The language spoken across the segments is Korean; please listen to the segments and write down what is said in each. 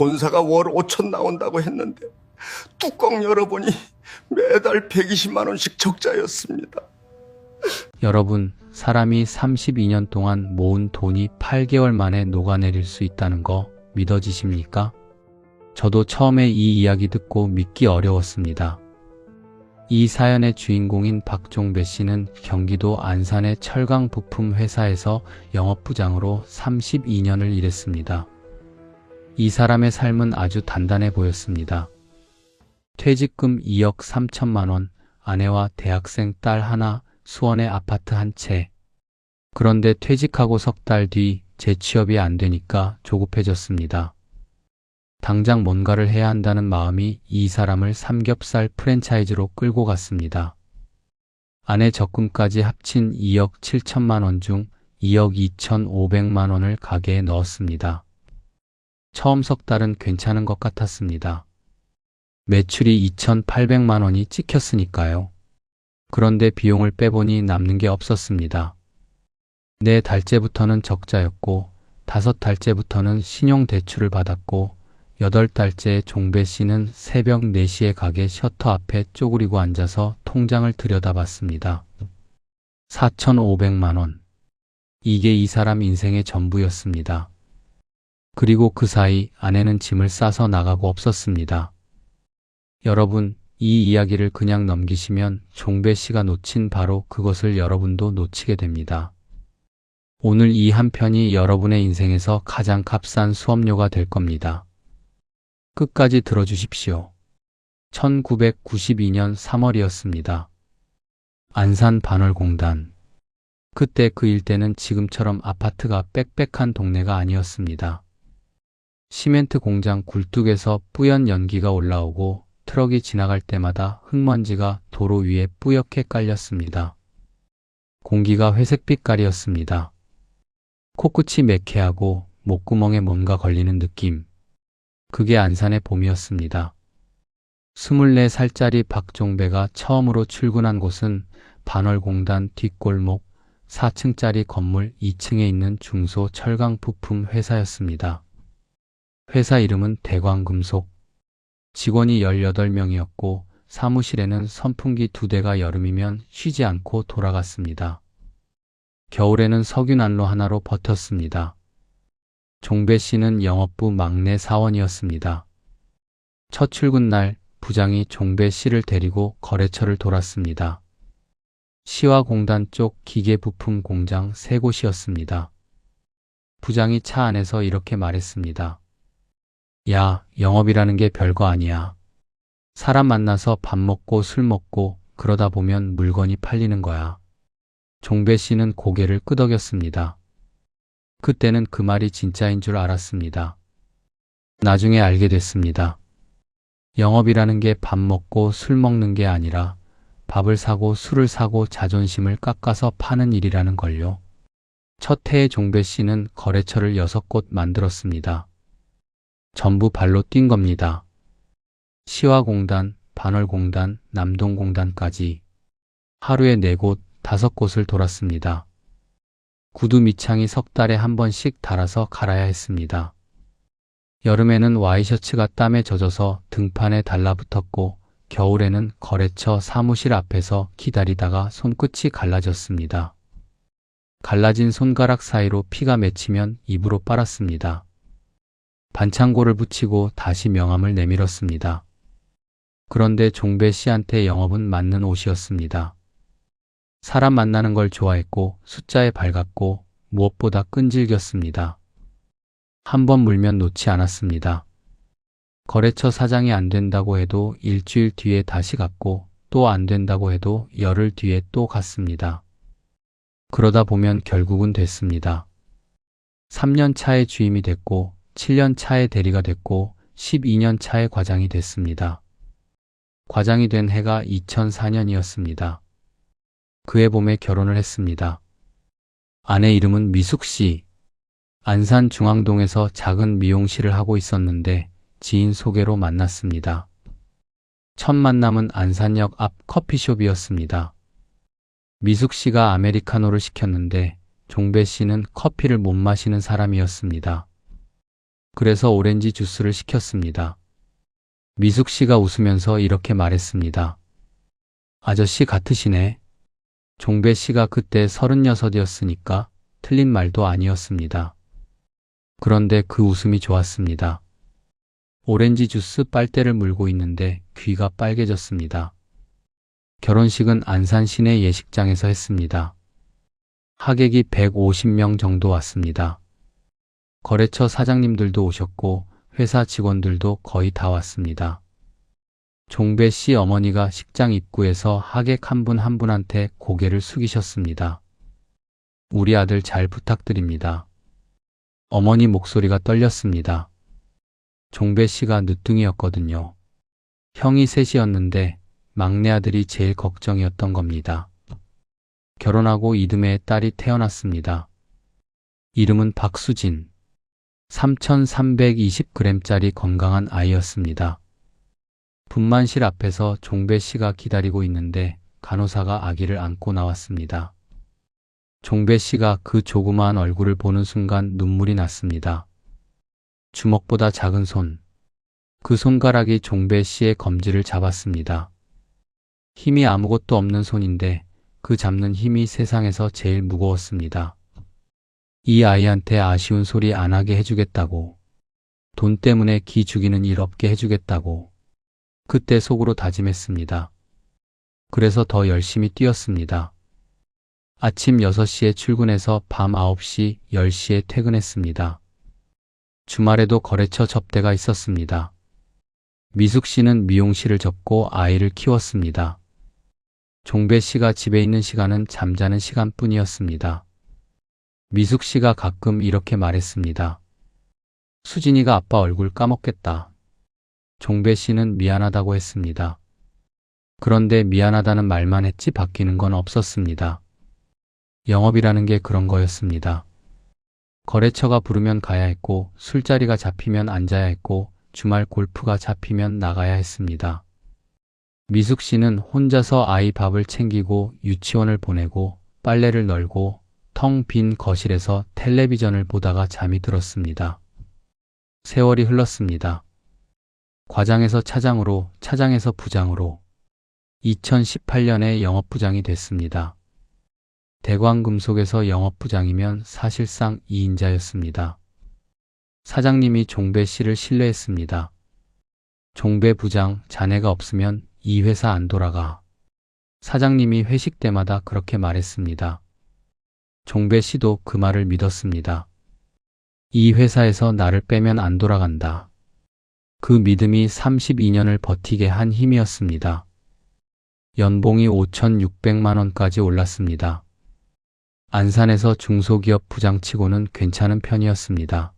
본사가 월 5천 나온다고 했는데 뚜껑 열어보니 매달 120만 원씩 적자였습니다. 여러분, 사람이 32년 동안 모은 돈이 8개월 만에 녹아내릴 수 있다는 거 믿어지십니까? 저도 처음에 이 이야기 듣고 믿기 어려웠습니다. 이 사연의 주인공인 박종배 씨는 경기도 안산의 철강 부품 회사에서 영업부장으로 32년을 일했습니다. 이 사람의 삶은 아주 단단해 보였습니다. 퇴직금 2억 3천만 원, 아내와 대학생 딸 하나, 수원에 아파트 한 채. 그런데 퇴직하고 석 달 뒤 재취업이 안 되니까 조급해졌습니다. 당장 뭔가를 해야 한다는 마음이 이 사람을 삼겹살 프랜차이즈로 끌고 갔습니다. 아내 적금까지 합친 2억 7천만 원 중 2억 2,500만 원을 가게에 넣었습니다. 처음 석 달은 괜찮은 것 같았습니다. 매출이 2,800만 원이 찍혔으니까요. 그런데 비용을 빼보니 남는 게 없었습니다. 네 달째부터는 적자였고, 5달째부터는 신용대출을 받았고, 8달째 종배 씨는 새벽 4시에 가게 셔터 앞에 쪼그리고 앉아서 통장을 들여다봤습니다. 4,500만 원. 이게 이 사람 인생의 전부였습니다. 그리고 그 사이 아내는 짐을 싸서 나가고 없었습니다. 여러분, 이 이야기를 그냥 넘기시면 종배 씨가 놓친 바로 그것을 여러분도 놓치게 됩니다. 오늘 이 한 편이 여러분의 인생에서 가장 값싼 수업료가 될 겁니다. 끝까지 들어주십시오. 1992년 3월이었습니다. 안산 반월공단. 그때 그 일대는 지금처럼 아파트가 빽빽한 동네가 아니었습니다. 시멘트 공장 굴뚝에서 뿌연 연기가 올라오고 트럭이 지나갈 때마다 흙먼지가 도로 위에 뿌옇게 깔렸습니다. 공기가 회색빛깔이었습니다. 코끝이 매캐하고 목구멍에 뭔가 걸리는 느낌. 그게 안산의 봄이었습니다. 24살짜리 박종배가 처음으로 출근한 곳은 반월공단 뒷골목 4층짜리 건물 2층에 있는 중소 철강 부품 회사였습니다. 회사 이름은 대광금속. 직원이 18명이었고 사무실에는 선풍기 2대가 여름이면 쉬지 않고 돌아갔습니다. 겨울에는 석유난로 하나로 버텼습니다. 종배 씨는 영업부 막내 사원이었습니다. 첫 출근 날 부장이 종배 씨를 데리고 거래처를 돌았습니다. 시와 공단 쪽 기계 부품 공장 3곳이었습니다. 부장이 차 안에서 이렇게 말했습니다. 야, 영업이라는 게 별거 아니야. 사람 만나서 밥 먹고 술 먹고 그러다 보면 물건이 팔리는 거야. 종배 씨는 고개를 끄덕였습니다. 그때는 그 말이 진짜인 줄 알았습니다. 나중에 알게 됐습니다. 영업이라는 게 밥 먹고 술 먹는 게 아니라 밥을 사고 술을 사고 자존심을 깎아서 파는 일이라는 걸요. 첫 해에 종배 씨는 거래처를 6곳 만들었습니다. 전부 발로 뛴 겁니다. 시화공단, 반월공단, 남동공단까지 하루에 4곳, 5곳을 돌았습니다. 구두 밑창이 석 달에 한 번씩 달아서 갈아야 했습니다. 여름에는 와이셔츠가 땀에 젖어서 등판에 달라붙었고 겨울에는 거래처 사무실 앞에서 기다리다가 손끝이 갈라졌습니다. 갈라진 손가락 사이로 피가 맺히면 입으로 빨았습니다. 반창고를 붙이고 다시 명함을 내밀었습니다. 그런데 종배 씨한테 영업은 맞는 옷이었습니다. 사람 만나는 걸 좋아했고 숫자에 밝았고 무엇보다 끈질겼습니다. 한 번 물면 놓지 않았습니다. 거래처 사장이 안 된다고 해도 일주일 뒤에 다시 갔고 또 안 된다고 해도 열흘 뒤에 또 갔습니다. 그러다 보면 결국은 됐습니다. 3년 차에 주임이 됐고 7년 차에 대리가 됐고 12년 차에 과장이 됐습니다. 과장이 된 해가 2004년이었습니다. 그해 봄에 결혼을 했습니다. 아내 이름은 미숙 씨. 안산 중앙동에서 작은 미용실을 하고 있었는데 지인 소개로 만났습니다. 첫 만남은 안산역 앞 커피숍이었습니다. 미숙 씨가 아메리카노를 시켰는데 종배 씨는 커피를 못 마시는 사람이었습니다. 그래서 오렌지 주스를 시켰습니다. 미숙 씨가 웃으면서 이렇게 말했습니다. 아저씨 같으시네. 종배 씨가 그때 36이었으니까 틀린 말도 아니었습니다. 그런데 그 웃음이 좋았습니다. 오렌지 주스 빨대를 물고 있는데 귀가 빨개졌습니다. 결혼식은 안산 시내 예식장에서 했습니다. 하객이 150명 정도 왔습니다. 거래처 사장님들도 오셨고 회사 직원들도 거의 다 왔습니다. 종배 씨 어머니가 식장 입구에서 하객 한 분 한 분한테 고개를 숙이셨습니다. 우리 아들 잘 부탁드립니다. 어머니 목소리가 떨렸습니다. 종배 씨가 늦둥이였거든요. 형이 셋이었는데 막내 아들이 제일 걱정이었던 겁니다. 결혼하고 이듬해에 딸이 태어났습니다. 이름은 박수진. 3,320g짜리 건강한 아이였습니다. 분만실 앞에서 종배 씨가 기다리고 있는데 간호사가 아기를 안고 나왔습니다. 종배 씨가 그 조그마한 얼굴을 보는 순간 눈물이 났습니다. 주먹보다 작은 손. 그 손가락이 종배 씨의 검지를 잡았습니다. 힘이 아무것도 없는 손인데 그 잡는 힘이 세상에서 제일 무거웠습니다. 이 아이한테 아쉬운 소리 안 하게 해주겠다고. 돈 때문에 기 죽이는 일 없게 해주겠다고. 그때 속으로 다짐했습니다. 그래서 더 열심히 뛰었습니다. 아침 6시에 출근해서 밤 9시, 10시에 퇴근했습니다. 주말에도 거래처 접대가 있었습니다. 미숙 씨는 미용실을 접고 아이를 키웠습니다. 종배 씨가 집에 있는 시간은 잠자는 시간뿐이었습니다. 미숙 씨가 가끔 이렇게 말했습니다. 수진이가 아빠 얼굴 까먹겠다. 종배 씨는 미안하다고 했습니다. 그런데 미안하다는 말만 했지 바뀌는 건 없었습니다. 영업이라는 게 그런 거였습니다. 거래처가 부르면 가야 했고, 술자리가 잡히면 앉아야 했고, 주말 골프가 잡히면 나가야 했습니다. 미숙 씨는 혼자서 아이 밥을 챙기고 유치원을 보내고 빨래를 널고 텅 빈 거실에서 텔레비전을 보다가 잠이 들었습니다. 세월이 흘렀습니다. 과장에서 차장으로, 차장에서 부장으로 2018년에 영업부장이 됐습니다. 대광금속에서 영업부장이면 사실상 2인자였습니다. 사장님이 종배 씨를 신뢰했습니다. 종배 부장, 자네가 없으면 이 회사 안 돌아가. 사장님이 회식 때마다 그렇게 말했습니다. 종배 씨도 그 말을 믿었습니다. 이 회사에서 나를 빼면 안 돌아간다. 그 믿음이 32년을 버티게 한 힘이었습니다. 연봉이 5,600만 원까지 올랐습니다. 안산에서 중소기업 부장치고는 괜찮은 편이었습니다.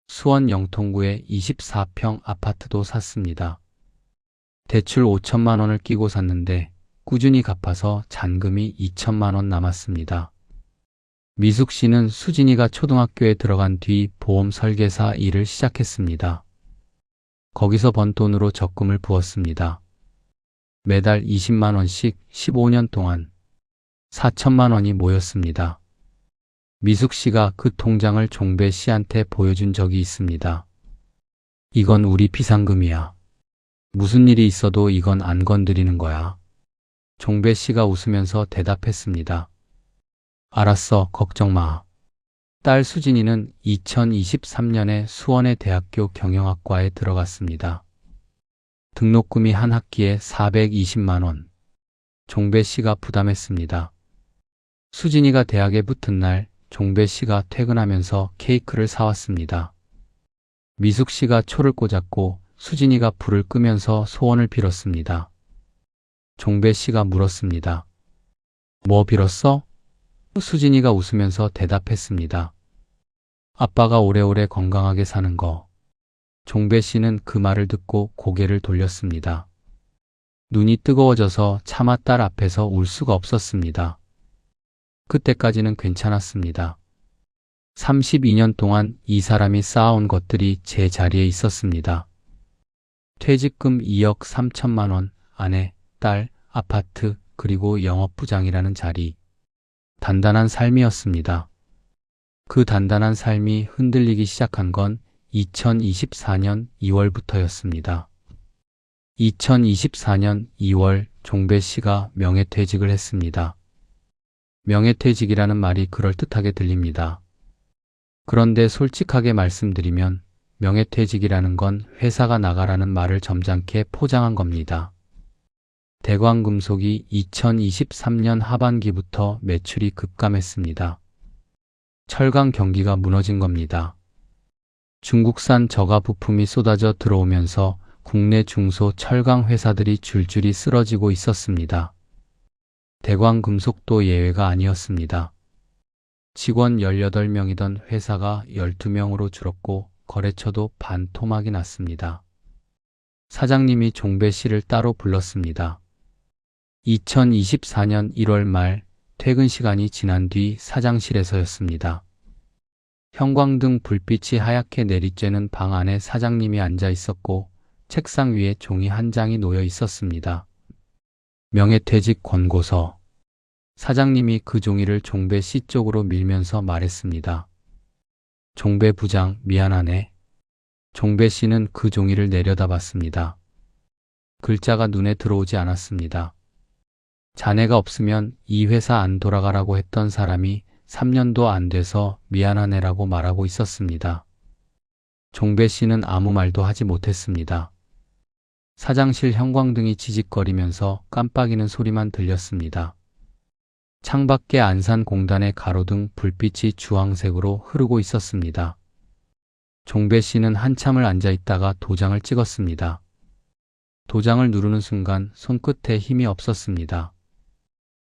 수원 영통구에 24평 아파트도 샀습니다. 대출 5천만 원을 끼고 샀는데 꾸준히 갚아서 잔금이 2천만 원 남았습니다. 미숙 씨는 수진이가 초등학교에 들어간 뒤 보험 설계사 일을 시작했습니다. 거기서 번 돈으로 적금을 부었습니다. 매달 20만 원씩 15년 동안 4천만 원이 모였습니다. 미숙 씨가 그 통장을 종배 씨한테 보여준 적이 있습니다. 이건 우리 비상금이야. 무슨 일이 있어도 이건 안 건드리는 거야. 종배 씨가 웃으면서 대답했습니다. 알았어, 걱정 마. 딸 수진이는 2023년에 수원의 대학교 경영학과에 들어갔습니다. 등록금이 한 학기에 420만 원. 종배 씨가 부담했습니다. 수진이가 대학에 붙은 날 종배 씨가 퇴근하면서 케이크를 사왔습니다. 미숙 씨가 초를 꽂았고 수진이가 불을 끄면서 소원을 빌었습니다. 종배 씨가 물었습니다. 뭐 빌었어? 수진이가 웃으면서 대답했습니다. 아빠가 오래오래 건강하게 사는 거. 종배 씨는 그 말을 듣고 고개를 돌렸습니다. 눈이 뜨거워져서 차마 딸 앞에서 울 수가 없었습니다. 그때까지는 괜찮았습니다. 32년 동안 이 사람이 쌓아온 것들이 제 자리에 있었습니다. 퇴직금 2억 3천만 원, 아내, 딸, 아파트, 그리고 영업부장이라는 자리. 단단한 삶이었습니다. 그 단단한 삶이 흔들리기 시작한 건 2024년 2월부터였습니다. 2024년 2월 종배 씨가 명예퇴직을 했습니다. 명예퇴직이라는 말이 그럴듯하게 들립니다. 그런데 솔직하게 말씀드리면 명예퇴직이라는 건 회사가 나가라는 말을 점잖게 포장한 겁니다. 대광금속이 2023년 하반기부터 매출이 급감했습니다. 철강 경기가 무너진 겁니다. 중국산 저가 부품이 쏟아져 들어오면서 국내 중소 철강 회사들이 줄줄이 쓰러지고 있었습니다. 대광금속도 예외가 아니었습니다. 직원 18명이던 회사가 12명으로 줄었고 거래처도 반토막이 났습니다. 사장님이 종배 씨를 따로 불렀습니다. 2024년 1월 말 퇴근 시간이 지난 뒤 사장실에서였습니다. 형광등 불빛이 하얗게 내리쬐는 방 안에 사장님이 앉아 있었고 책상 위에 종이 한 장이 놓여 있었습니다. 명예퇴직 권고서. 사장님이 그 종이를 종배 씨 쪽으로 밀면서 말했습니다. 종배 부장, 미안하네. 종배 씨는 그 종이를 내려다봤습니다. 글자가 눈에 들어오지 않았습니다. 자네가 없으면 이 회사 안 돌아가라고 했던 사람이 3년도 안 돼서 미안하네라고 말하고 있었습니다. 종배 씨는 아무 말도 하지 못했습니다. 사장실 형광등이 지직거리면서 깜빡이는 소리만 들렸습니다. 창밖에 안산공단의 가로등 불빛이 주황색으로 흐르고 있었습니다. 종배 씨는 한참을 앉아 있다가 도장을 찍었습니다. 도장을 누르는 순간 손끝에 힘이 없었습니다.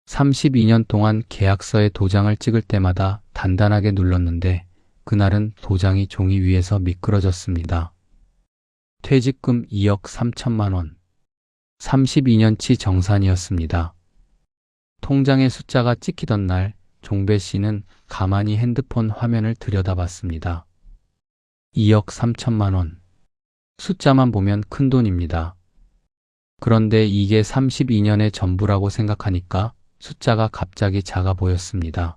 32년 동안 계약서에 도장을 찍을 때마다 단단하게 눌렀는데 그날은 도장이 종이 위에서 미끄러졌습니다. 퇴직금 2억 3천만 원. 32년치 정산이었습니다. 통장의 숫자가 찍히던 날 종배 씨는 가만히 핸드폰 화면을 들여다봤습니다. 2억 3천만 원. 숫자만 보면 큰 돈입니다. 그런데 이게 32년의 전부라고 생각하니까 숫자가 갑자기 작아 보였습니다.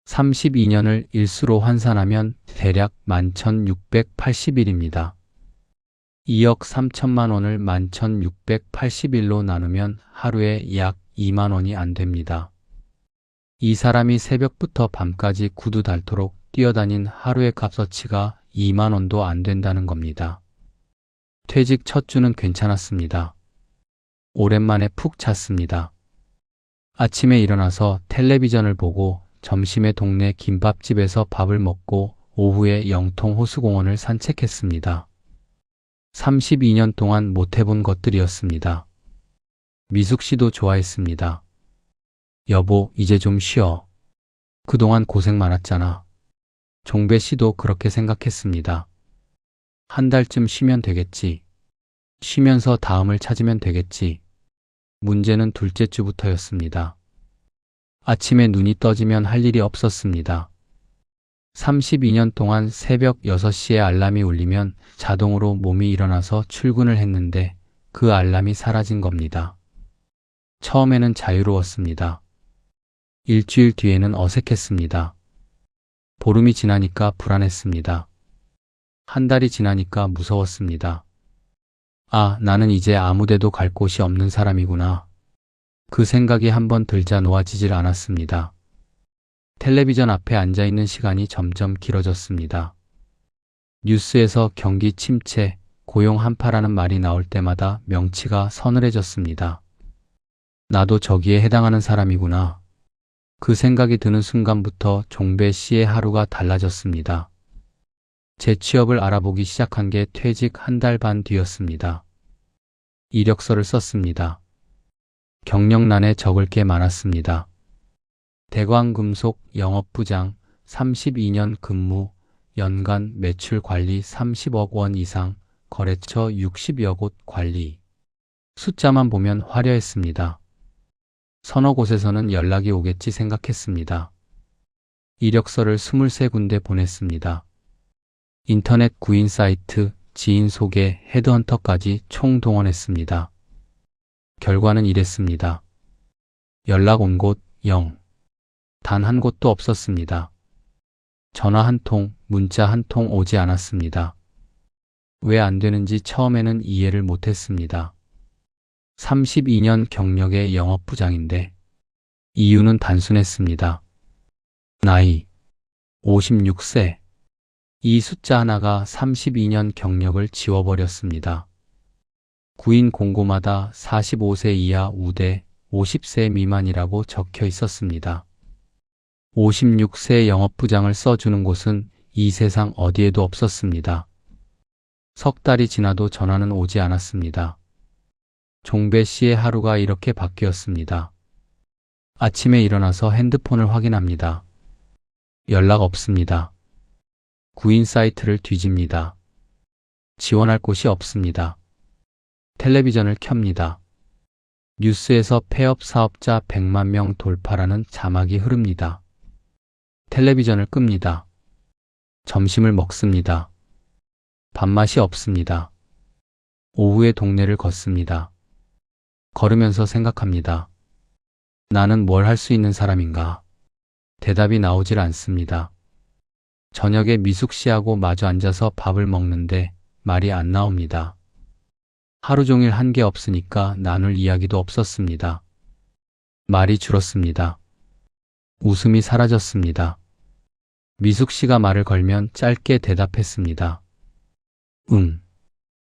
32년을 일수로 환산하면 대략 11,680일입니다. 2억 3천만 원을 11,680일로 나누면 하루에 약 2만 원이 안 됩니다. 이 사람이 새벽부터 밤까지 구두 닳도록 뛰어다닌 하루의 값어치가 2만 원도 안 된다는 겁니다. 퇴직 첫 주는 괜찮았습니다. 오랜만에 푹 잤습니다. 아침에 일어나서 텔레비전을 보고 점심에 동네 김밥집에서 밥을 먹고 오후에 영통 호수공원을 산책했습니다. 32년 동안 못 해본 것들이었습니다. 미숙 씨도 좋아했습니다. 여보, 이제 좀 쉬어. 그동안 고생 많았잖아. 종배 씨도 그렇게 생각했습니다. 한 달쯤 쉬면 되겠지. 쉬면서 다음을 찾으면 되겠지. 문제는 둘째 주부터였습니다. 아침에 눈이 떠지면 할 일이 없었습니다. 32년 동안 새벽 6시에 알람이 울리면 자동으로 몸이 일어나서 출근을 했는데 그 알람이 사라진 겁니다. 처음에는 자유로웠습니다. 일주일 뒤에는 어색했습니다. 보름이 지나니까 불안했습니다. 한 달이 지나니까 무서웠습니다. 아, 나는 이제 아무데도 갈 곳이 없는 사람이구나. 그 생각이 한번 들자 놓아지질 않았습니다. 텔레비전 앞에 앉아있는 시간이 점점 길어졌습니다. 뉴스에서 경기 침체, 고용 한파라는 말이 나올 때마다 명치가 서늘해졌습니다. 나도 저기에 해당하는 사람이구나. 그 생각이 드는 순간부터 종배 씨의 하루가 달라졌습니다. 재취업을 알아보기 시작한 게 퇴직 한 달 반 뒤였습니다. 이력서를 썼습니다. 경력란에 적을 게 많았습니다. 대광금속 영업부장 32년 근무, 연간 매출 관리 30억 원 이상, 거래처 60여 곳 관리. 숫자만 보면 화려했습니다. 서너 곳에서는 연락이 오겠지 생각했습니다. 이력서를 23군데 보냈습니다. 인터넷 구인 사이트, 지인 소개, 헤드헌터까지 총동원했습니다. 결과는 이랬습니다. 연락 온 곳 0. 단 한 곳도 없었습니다. 전화 한 통, 문자 한 통 오지 않았습니다. 왜 안 되는지 처음에는 이해를 못했습니다. 32년 경력의 영업부장인데 이유는 단순했습니다. 나이 56세. 이 숫자 하나가 32년 경력을 지워버렸습니다. 구인 공고마다 45세 이하 우대, 50세 미만이라고 적혀 있었습니다. 56세 영업부장을 써주는 곳은 이 세상 어디에도 없었습니다. 석 달이 지나도 전화는 오지 않았습니다. 종배 씨의 하루가 이렇게 바뀌었습니다. 아침에 일어나서 핸드폰을 확인합니다. 연락 없습니다. 구인 사이트를 뒤집니다. 지원할 곳이 없습니다. 텔레비전을 켭니다. 뉴스에서 폐업 사업자 100만 명 돌파라는 자막이 흐릅니다. 텔레비전을 끕니다. 점심을 먹습니다. 밥맛이 없습니다. 오후에 동네를 걷습니다. 걸으면서 생각합니다. 나는 뭘 할 수 있는 사람인가? 대답이 나오질 않습니다. 저녁에 미숙 씨하고 마주 앉아서 밥을 먹는데 말이 안 나옵니다. 하루 종일 한 게 없으니까 나눌 이야기도 없었습니다. 말이 줄었습니다. 웃음이 사라졌습니다. 미숙 씨가 말을 걸면 짧게 대답했습니다. 응,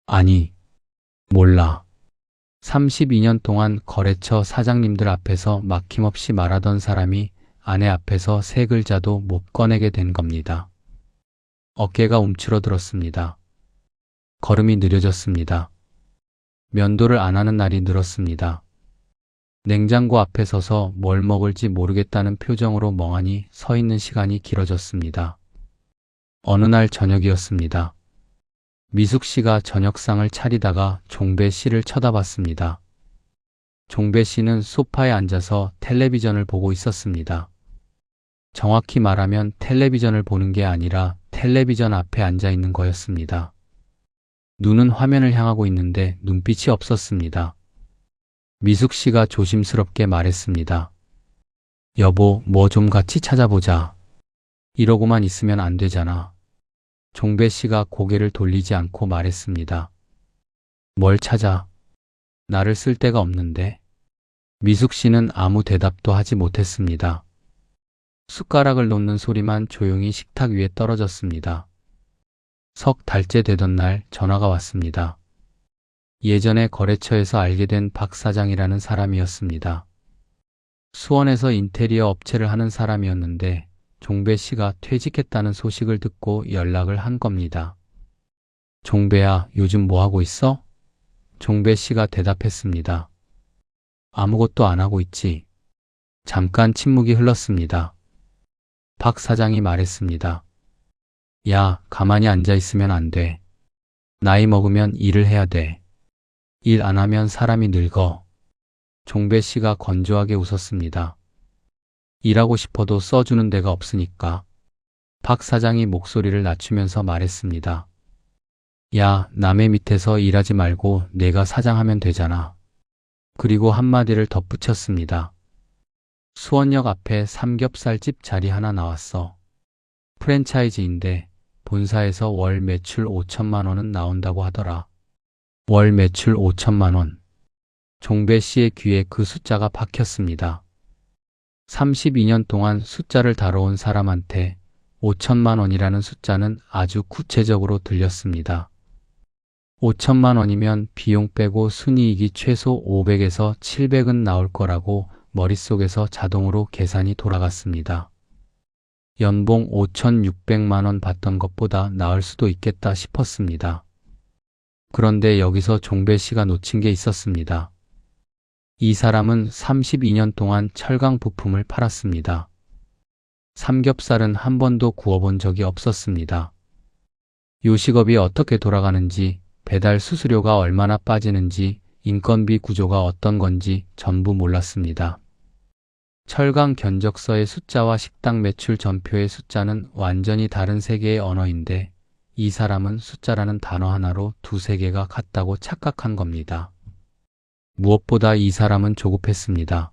아니, 몰라. 32년 동안 거래처 사장님들 앞에서 막힘없이 말하던 사람이 아내 앞에서 세 글자도 못 꺼내게 된 겁니다. 어깨가 움츠러들었습니다. 걸음이 느려졌습니다. 면도를 안 하는 날이 늘었습니다. 냉장고 앞에 서서 뭘 먹을지 모르겠다는 표정으로 멍하니 서 있는 시간이 길어졌습니다. 어느 날 저녁이었습니다. 미숙 씨가 저녁상을 차리다가 종배 씨를 쳐다봤습니다. 종배 씨는 소파에 앉아서 텔레비전을 보고 있었습니다. 정확히 말하면 텔레비전을 보는 게 아니라 텔레비전 앞에 앉아 있는 거였습니다. 눈은 화면을 향하고 있는데 눈빛이 없었습니다. 미숙 씨가 조심스럽게 말했습니다. 여보, 뭐 좀 같이 찾아보자. 이러고만 있으면 안 되잖아. 종배 씨가 고개를 돌리지 않고 말했습니다. 뭘 찾아? 나를 쓸 데가 없는데. 미숙 씨는 아무 대답도 하지 못했습니다. 숟가락을 놓는 소리만 조용히 식탁 위에 떨어졌습니다. 석 달째 되던 날 전화가 왔습니다. 예전에 거래처에서 알게 된 박 사장이라는 사람이었습니다. 수원에서 인테리어 업체를 하는 사람이었는데 종배 씨가 퇴직했다는 소식을 듣고 연락을 한 겁니다. 종배야, 요즘 뭐 하고 있어? 종배 씨가 대답했습니다. 아무것도 안 하고 있지. 잠깐 침묵이 흘렀습니다. 박 사장이 말했습니다. 야, 가만히 앉아 있으면 안 돼. 나이 먹으면 일을 해야 돼. 일 안 하면 사람이 늙어. 종배 씨가 건조하게 웃었습니다. 일하고 싶어도 써주는 데가 없으니까. 박 사장이 목소리를 낮추면서 말했습니다. 야, 남의 밑에서 일하지 말고 내가 사장하면 되잖아. 그리고 한마디를 덧붙였습니다. 수원역 앞에 삼겹살집 자리 하나 나왔어. 프랜차이즈인데 본사에서 월 매출 5천만 원은 나온다고 하더라. 월 매출 5천만 원. 종배 씨의 귀에 그 숫자가 박혔습니다. 32년 동안 숫자를 다뤄온 사람한테 5천만 원이라는 숫자는 아주 구체적으로 들렸습니다. 5천만 원이면 비용 빼고 순이익이 최소 500에서 700은 나올 거라고 머릿속에서 자동으로 계산이 돌아갔습니다. 연봉 5,600만 원 받던 것보다 나을 수도 있겠다 싶었습니다. 그런데 여기서 종배 씨가 놓친 게 있었습니다. 이 사람은 32년 동안 철강 부품을 팔았습니다. 삼겹살은 한 번도 구워본 적이 없었습니다. 요식업이 어떻게 돌아가는지, 배달 수수료가 얼마나 빠지는지, 인건비 구조가 어떤 건지 전부 몰랐습니다. 철강 견적서의 숫자와 식당 매출 전표의 숫자는 완전히 다른 세계의 언어인데 이 사람은 숫자라는 단어 하나로 두세 개가 같다고 착각한 겁니다. 무엇보다 이 사람은 조급했습니다.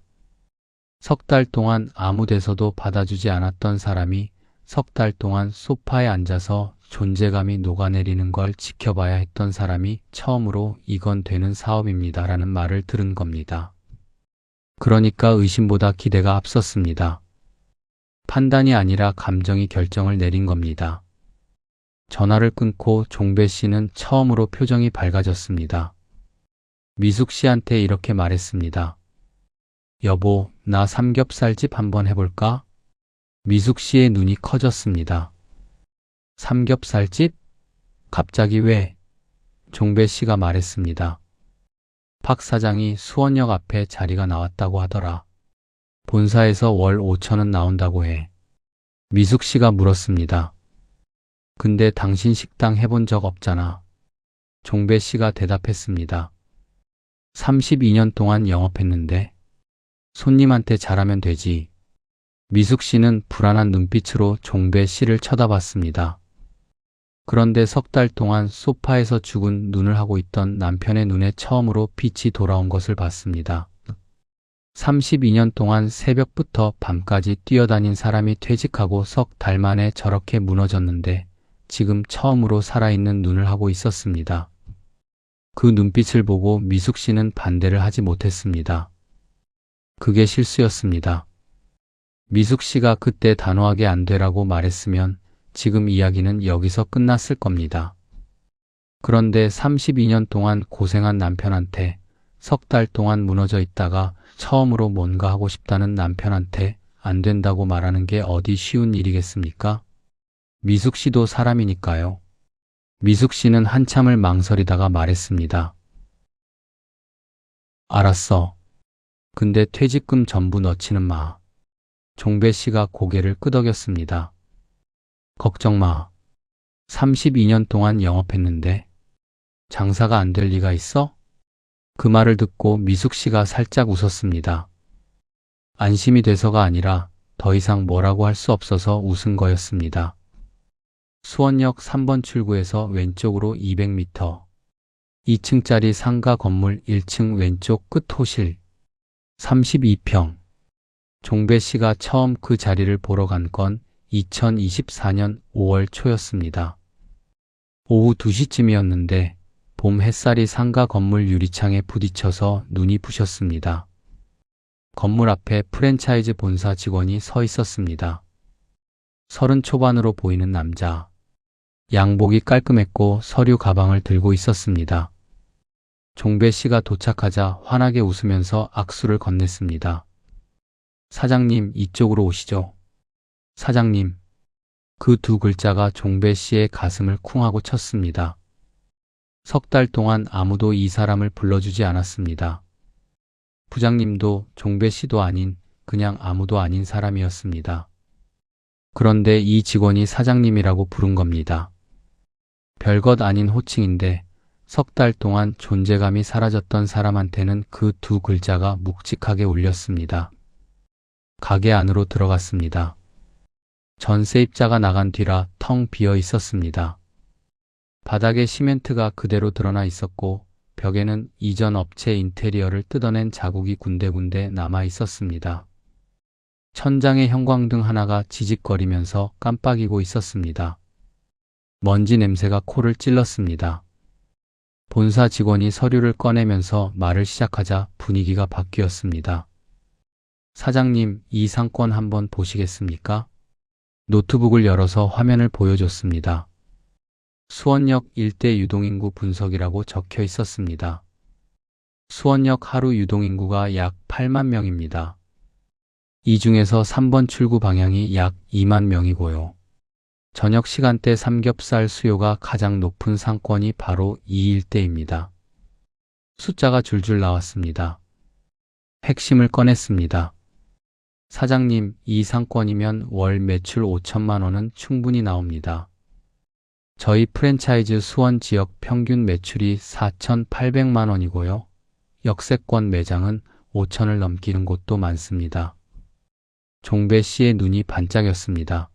석 달 동안 아무 데서도 받아주지 않았던 사람이 석 달 동안 소파에 앉아서 존재감이 녹아내리는 걸 지켜봐야 했던 사람이 처음으로 이건 되는 사업입니다라는 말을 들은 겁니다. 그러니까 의심보다 기대가 앞섰습니다. 판단이 아니라 감정이 결정을 내린 겁니다. 전화를 끊고 종배 씨는 처음으로 표정이 밝아졌습니다. 미숙 씨한테 이렇게 말했습니다. 여보, 나 삼겹살집 한번 해볼까? 미숙 씨의 눈이 커졌습니다. 삼겹살집? 갑자기 왜? 종배 씨가 말했습니다. 박 사장이 수원역 앞에 자리가 나왔다고 하더라. 본사에서 월 5천원 나온다고 해. 미숙 씨가 물었습니다. 근데 당신 식당 해본 적 없잖아. 종배 씨가 대답했습니다. 32년 동안 영업했는데 손님한테 잘하면 되지. 미숙 씨는 불안한 눈빛으로 종배 씨를 쳐다봤습니다. 그런데 석 달 동안 소파에서 죽은 눈을 하고 있던 남편의 눈에 처음으로 빛이 돌아온 것을 봤습니다. 32년 동안 새벽부터 밤까지 뛰어다닌 사람이 퇴직하고 석 달 만에 저렇게 무너졌는데 지금 처음으로 살아있는 눈을 하고 있었습니다. 그 눈빛을 보고 미숙 씨는 반대를 하지 못했습니다. 그게 실수였습니다. 미숙 씨가 그때 단호하게 안 되라고 말했으면 지금 이야기는 여기서 끝났을 겁니다. 그런데 32년 동안 고생한 남편한테 석 달 동안 무너져 있다가 처음으로 뭔가 하고 싶다는 남편한테 안 된다고 말하는 게 어디 쉬운 일이겠습니까? 미숙 씨도 사람이니까요. 미숙 씨는 한참을 망설이다가 말했습니다. 알았어. 근데 퇴직금 전부 넣지는 마. 종배 씨가 고개를 끄덕였습니다. 걱정 마. 32년 동안 영업했는데 장사가 안 될 리가 있어? 그 말을 듣고 미숙 씨가 살짝 웃었습니다. 안심이 돼서가 아니라 더 이상 뭐라고 할 수 없어서 웃은 거였습니다. 수원역 3번 출구에서 왼쪽으로 200m, 2층짜리 상가 건물 1층 왼쪽 끝 호실, 32평. 종배 씨가 처음 그 자리를 보러 간 건 2024년 5월 초였습니다. 오후 2시쯤이었는데 봄 햇살이 상가 건물 유리창에 부딪혀서 눈이 부셨습니다. 건물 앞에 프랜차이즈 본사 직원이 서 있었습니다. 30 초반으로 보이는 남자. 양복이 깔끔했고 서류 가방을 들고 있었습니다. 종배 씨가 도착하자 환하게 웃으면서 악수를 건넸습니다. 사장님, 이쪽으로 오시죠. 사장님. 그 두 글자가 종배 씨의 가슴을 쿵 하고 쳤습니다. 석 달 동안 아무도 이 사람을 불러주지 않았습니다. 부장님도 종배 씨도 아닌 그냥 아무도 아닌 사람이었습니다. 그런데 이 직원이 사장님이라고 부른 겁니다. 별것 아닌 호칭인데 석 달 동안 존재감이 사라졌던 사람한테는 그 두 글자가 묵직하게 울렸습니다. 가게 안으로 들어갔습니다. 전세입자가 나간 뒤라 텅 비어 있었습니다. 바닥에 시멘트가 그대로 드러나 있었고 벽에는 이전 업체 인테리어를 뜯어낸 자국이 군데군데 남아 있었습니다. 천장에 형광등 하나가 지직거리면서 깜빡이고 있었습니다. 먼지 냄새가 코를 찔렀습니다. 본사 직원이 서류를 꺼내면서 말을 시작하자 분위기가 바뀌었습니다. 사장님, 이 상권 한번 보시겠습니까? 노트북을 열어서 화면을 보여줬습니다. 수원역 일대 유동인구 분석이라고 적혀 있었습니다. 수원역 하루 유동인구가 약 8만 명입니다. 이 중에서 3번 출구 방향이 약 2만 명이고요. 저녁 시간대 삼겹살 수요가 가장 높은 상권이 바로 이 일대입니다. 숫자가 줄줄 나왔습니다. 핵심을 꺼냈습니다. 사장님, 이 상권이면 월 매출 5천만 원은 충분히 나옵니다. 저희 프랜차이즈 수원 지역 평균 매출이 4,800만 원이고요. 역세권 매장은 5천을 넘기는 곳도 많습니다. 종배 씨의 눈이 반짝였습니다.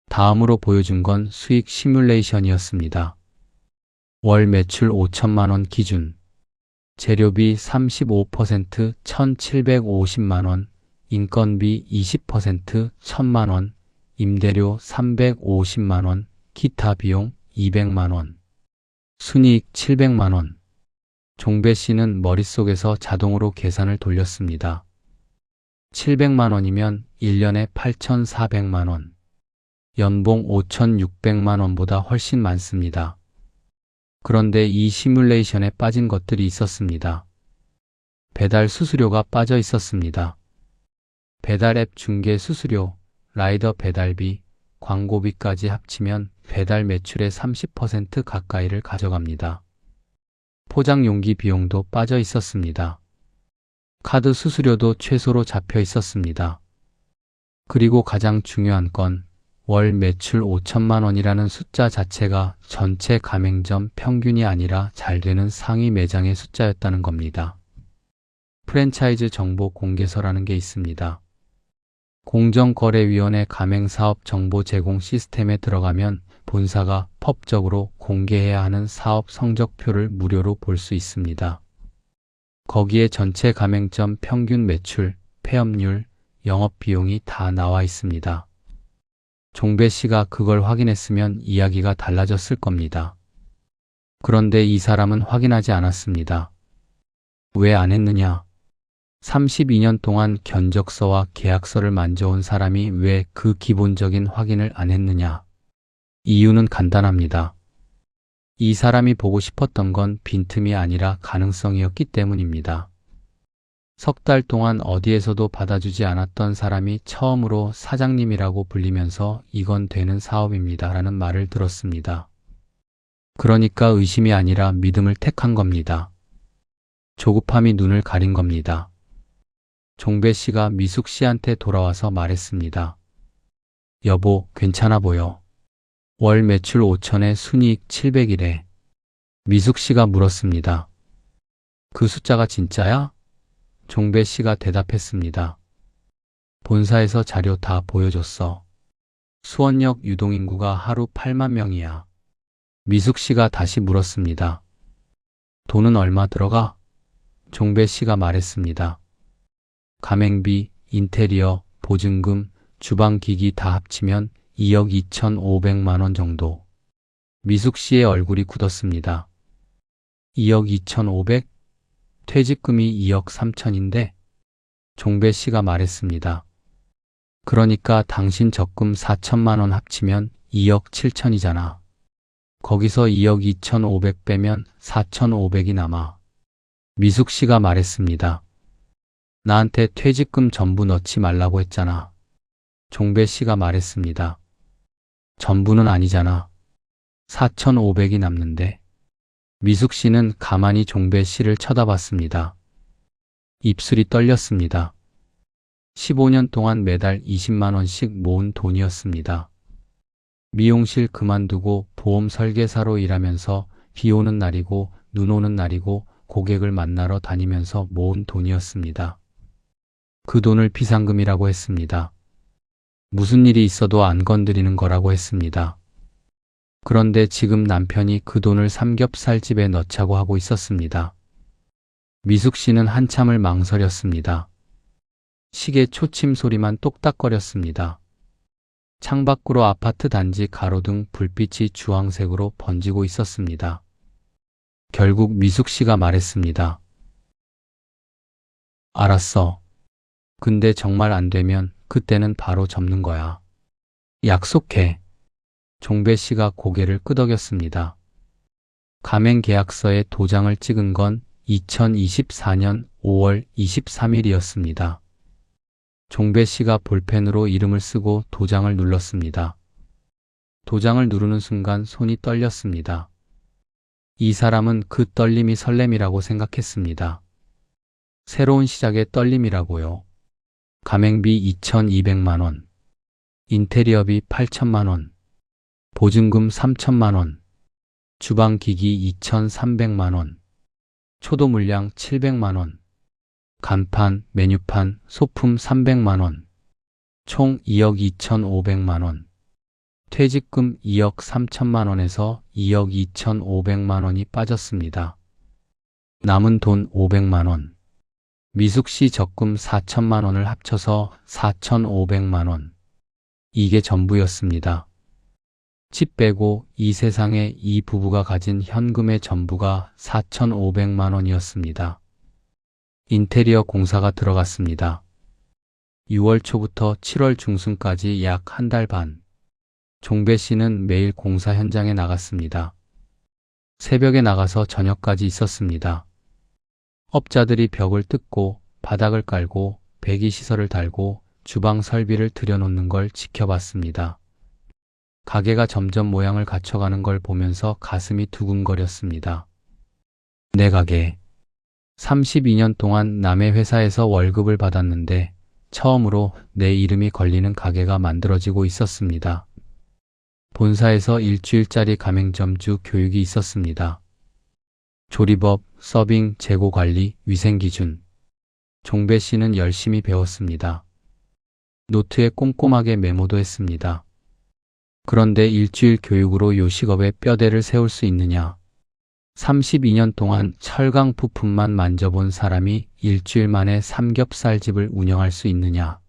다음으로 보여준 건 수익 시뮬레이션이었습니다. 월 매출 5천만 원 기준, 재료비 35% 1,750만 원, 인건비 20% 1,000만 원, 임대료 350만 원, 기타 비용 200만 원, 순이익 700만 원. 종배 씨는 머릿속에서 자동으로 계산을 돌렸습니다. 700만 원이면 1년에 8,400만 원. 연봉 5,600만 원보다 훨씬 많습니다. 그런데 이 시뮬레이션에 빠진 것들이 있었습니다. 배달 수수료가 빠져 있었습니다. 배달 앱 중개 수수료, 라이더 배달비, 광고비까지 합치면 배달 매출의 30% 가까이를 가져갑니다. 포장 용기 비용도 빠져 있었습니다. 카드 수수료도 최소로 잡혀 있었습니다. 그리고 가장 중요한 건 월 매출 5천만 원이라는 숫자 자체가 전체 가맹점 평균이 아니라 잘 되는 상위 매장의 숫자였다는 겁니다. 프랜차이즈 정보 공개서라는 게 있습니다. 공정거래위원회 가맹사업 정보 제공 시스템에 들어가면 본사가 법적으로 공개해야 하는 사업 성적표를 무료로 볼 수 있습니다. 거기에 전체 가맹점 평균 매출, 폐업률, 영업비용이 다 나와 있습니다. 종배 씨가 그걸 확인했으면 이야기가 달라졌을 겁니다. 그런데 이 사람은 확인하지 않았습니다. 왜 안 했느냐? 32년 동안 견적서와 계약서를 만져온 사람이 왜 그 기본적인 확인을 안 했느냐? 이유는 간단합니다. 이 사람이 보고 싶었던 건 빈틈이 아니라 가능성이었기 때문입니다. 석 달 동안 어디에서도 받아주지 않았던 사람이 처음으로 사장님이라고 불리면서 이건 되는 사업입니다 라는 말을 들었습니다. 그러니까 의심이 아니라 믿음을 택한 겁니다. 조급함이 눈을 가린 겁니다. 종배 씨가 미숙 씨한테 돌아와서 말했습니다. 여보, 괜찮아 보여. 월 매출 5천에 순이익 700이래. 미숙 씨가 물었습니다. 그 숫자가 진짜야? 종배 씨가 대답했습니다. 본사에서 자료 다 보여줬어. 수원역 유동인구가 하루 8만 명이야. 미숙 씨가 다시 물었습니다. 돈은 얼마 들어가? 종배 씨가 말했습니다. 가맹비, 인테리어, 보증금, 주방기기 다 합치면 2억 2,500만 원 정도. 미숙 씨의 얼굴이 굳었습니다. 2억 2,500? 퇴직금이 2억 3천인데? 종배 씨가 말했습니다. 그러니까 당신 적금 4천만 원 합치면 2억 7천이잖아. 거기서 2억 2,500 빼면 4,500이 남아. 미숙 씨가 말했습니다. 나한테 퇴직금 전부 넣지 말라고 했잖아. 종배 씨가 말했습니다. 전부는 아니잖아. 4,500이 남는데. 미숙 씨는 가만히 종배 씨를 쳐다봤습니다. 입술이 떨렸습니다. 15년 동안 매달 20만 원씩 모은 돈이었습니다. 미용실 그만두고 보험 설계사로 일하면서 비 오는 날이고 눈 오는 날이고 고객을 만나러 다니면서 모은 돈이었습니다. 그 돈을 비상금이라고 했습니다. 무슨 일이 있어도 안 건드리는 거라고 했습니다. 그런데 지금 남편이 그 돈을 삼겹살집에 넣자고 하고 있었습니다. 미숙 씨는 한참을 망설였습니다. 시계 초침 소리만 똑딱거렸습니다. 창밖으로 아파트 단지 가로등 불빛이 주황색으로 번지고 있었습니다. 결국 미숙 씨가 말했습니다. 알았어. 근데 정말 안 되면 그때는 바로 접는 거야. 약속해. 종배 씨가 고개를 끄덕였습니다. 가맹 계약서에 도장을 찍은 건 2024년 5월 23일이었습니다. 종배 씨가 볼펜으로 이름을 쓰고 도장을 눌렀습니다. 도장을 누르는 순간 손이 떨렸습니다. 이 사람은 그 떨림이 설렘이라고 생각했습니다. 새로운 시작의 떨림이라고요. 가맹비 2,200만 원, 인테리어비 8천만 원, 보증금 3천만 원, 주방기기 2,300만 원, 초도 물량 700만 원, 간판, 메뉴판, 소품 300만 원, 총 2억 2,500만 원, 퇴직금 2억 3천만 원에서 2억 2,500만 원이 빠졌습니다. 남은 돈 500만 원. 미숙 씨 적금 4천만 원을 합쳐서 4,500만 원. 이게 전부였습니다. 집 빼고 이 세상에 이 부부가 가진 현금의 전부가 4,500만 원이었습니다. 인테리어 공사가 들어갔습니다. 6월 초부터 7월 중순까지 약 한 달 반. 종배 씨는 매일 공사 현장에 나갔습니다. 새벽에 나가서 저녁까지 있었습니다. 업자들이 벽을 뜯고 바닥을 깔고 배기시설을 달고 주방 설비를 들여놓는 걸 지켜봤습니다. 가게가 점점 모양을 갖춰가는 걸 보면서 가슴이 두근거렸습니다. 내 가게. 32년 동안 남의 회사에서 월급을 받았는데 처음으로 내 이름이 걸리는 가게가 만들어지고 있었습니다. 본사에서 일주일짜리 가맹점주 교육이 있었습니다. 조리법, 서빙, 재고 관리, 위생 기준. 종배 씨는 열심히 배웠습니다. 노트에 꼼꼼하게 메모도 했습니다. 그런데 일주일 교육으로 요식업에 뼈대를 세울 수 있느냐? 32년 동안 철강 부품만 만져본 사람이 일주일 만에 삼겹살집을 운영할 수 있느냐?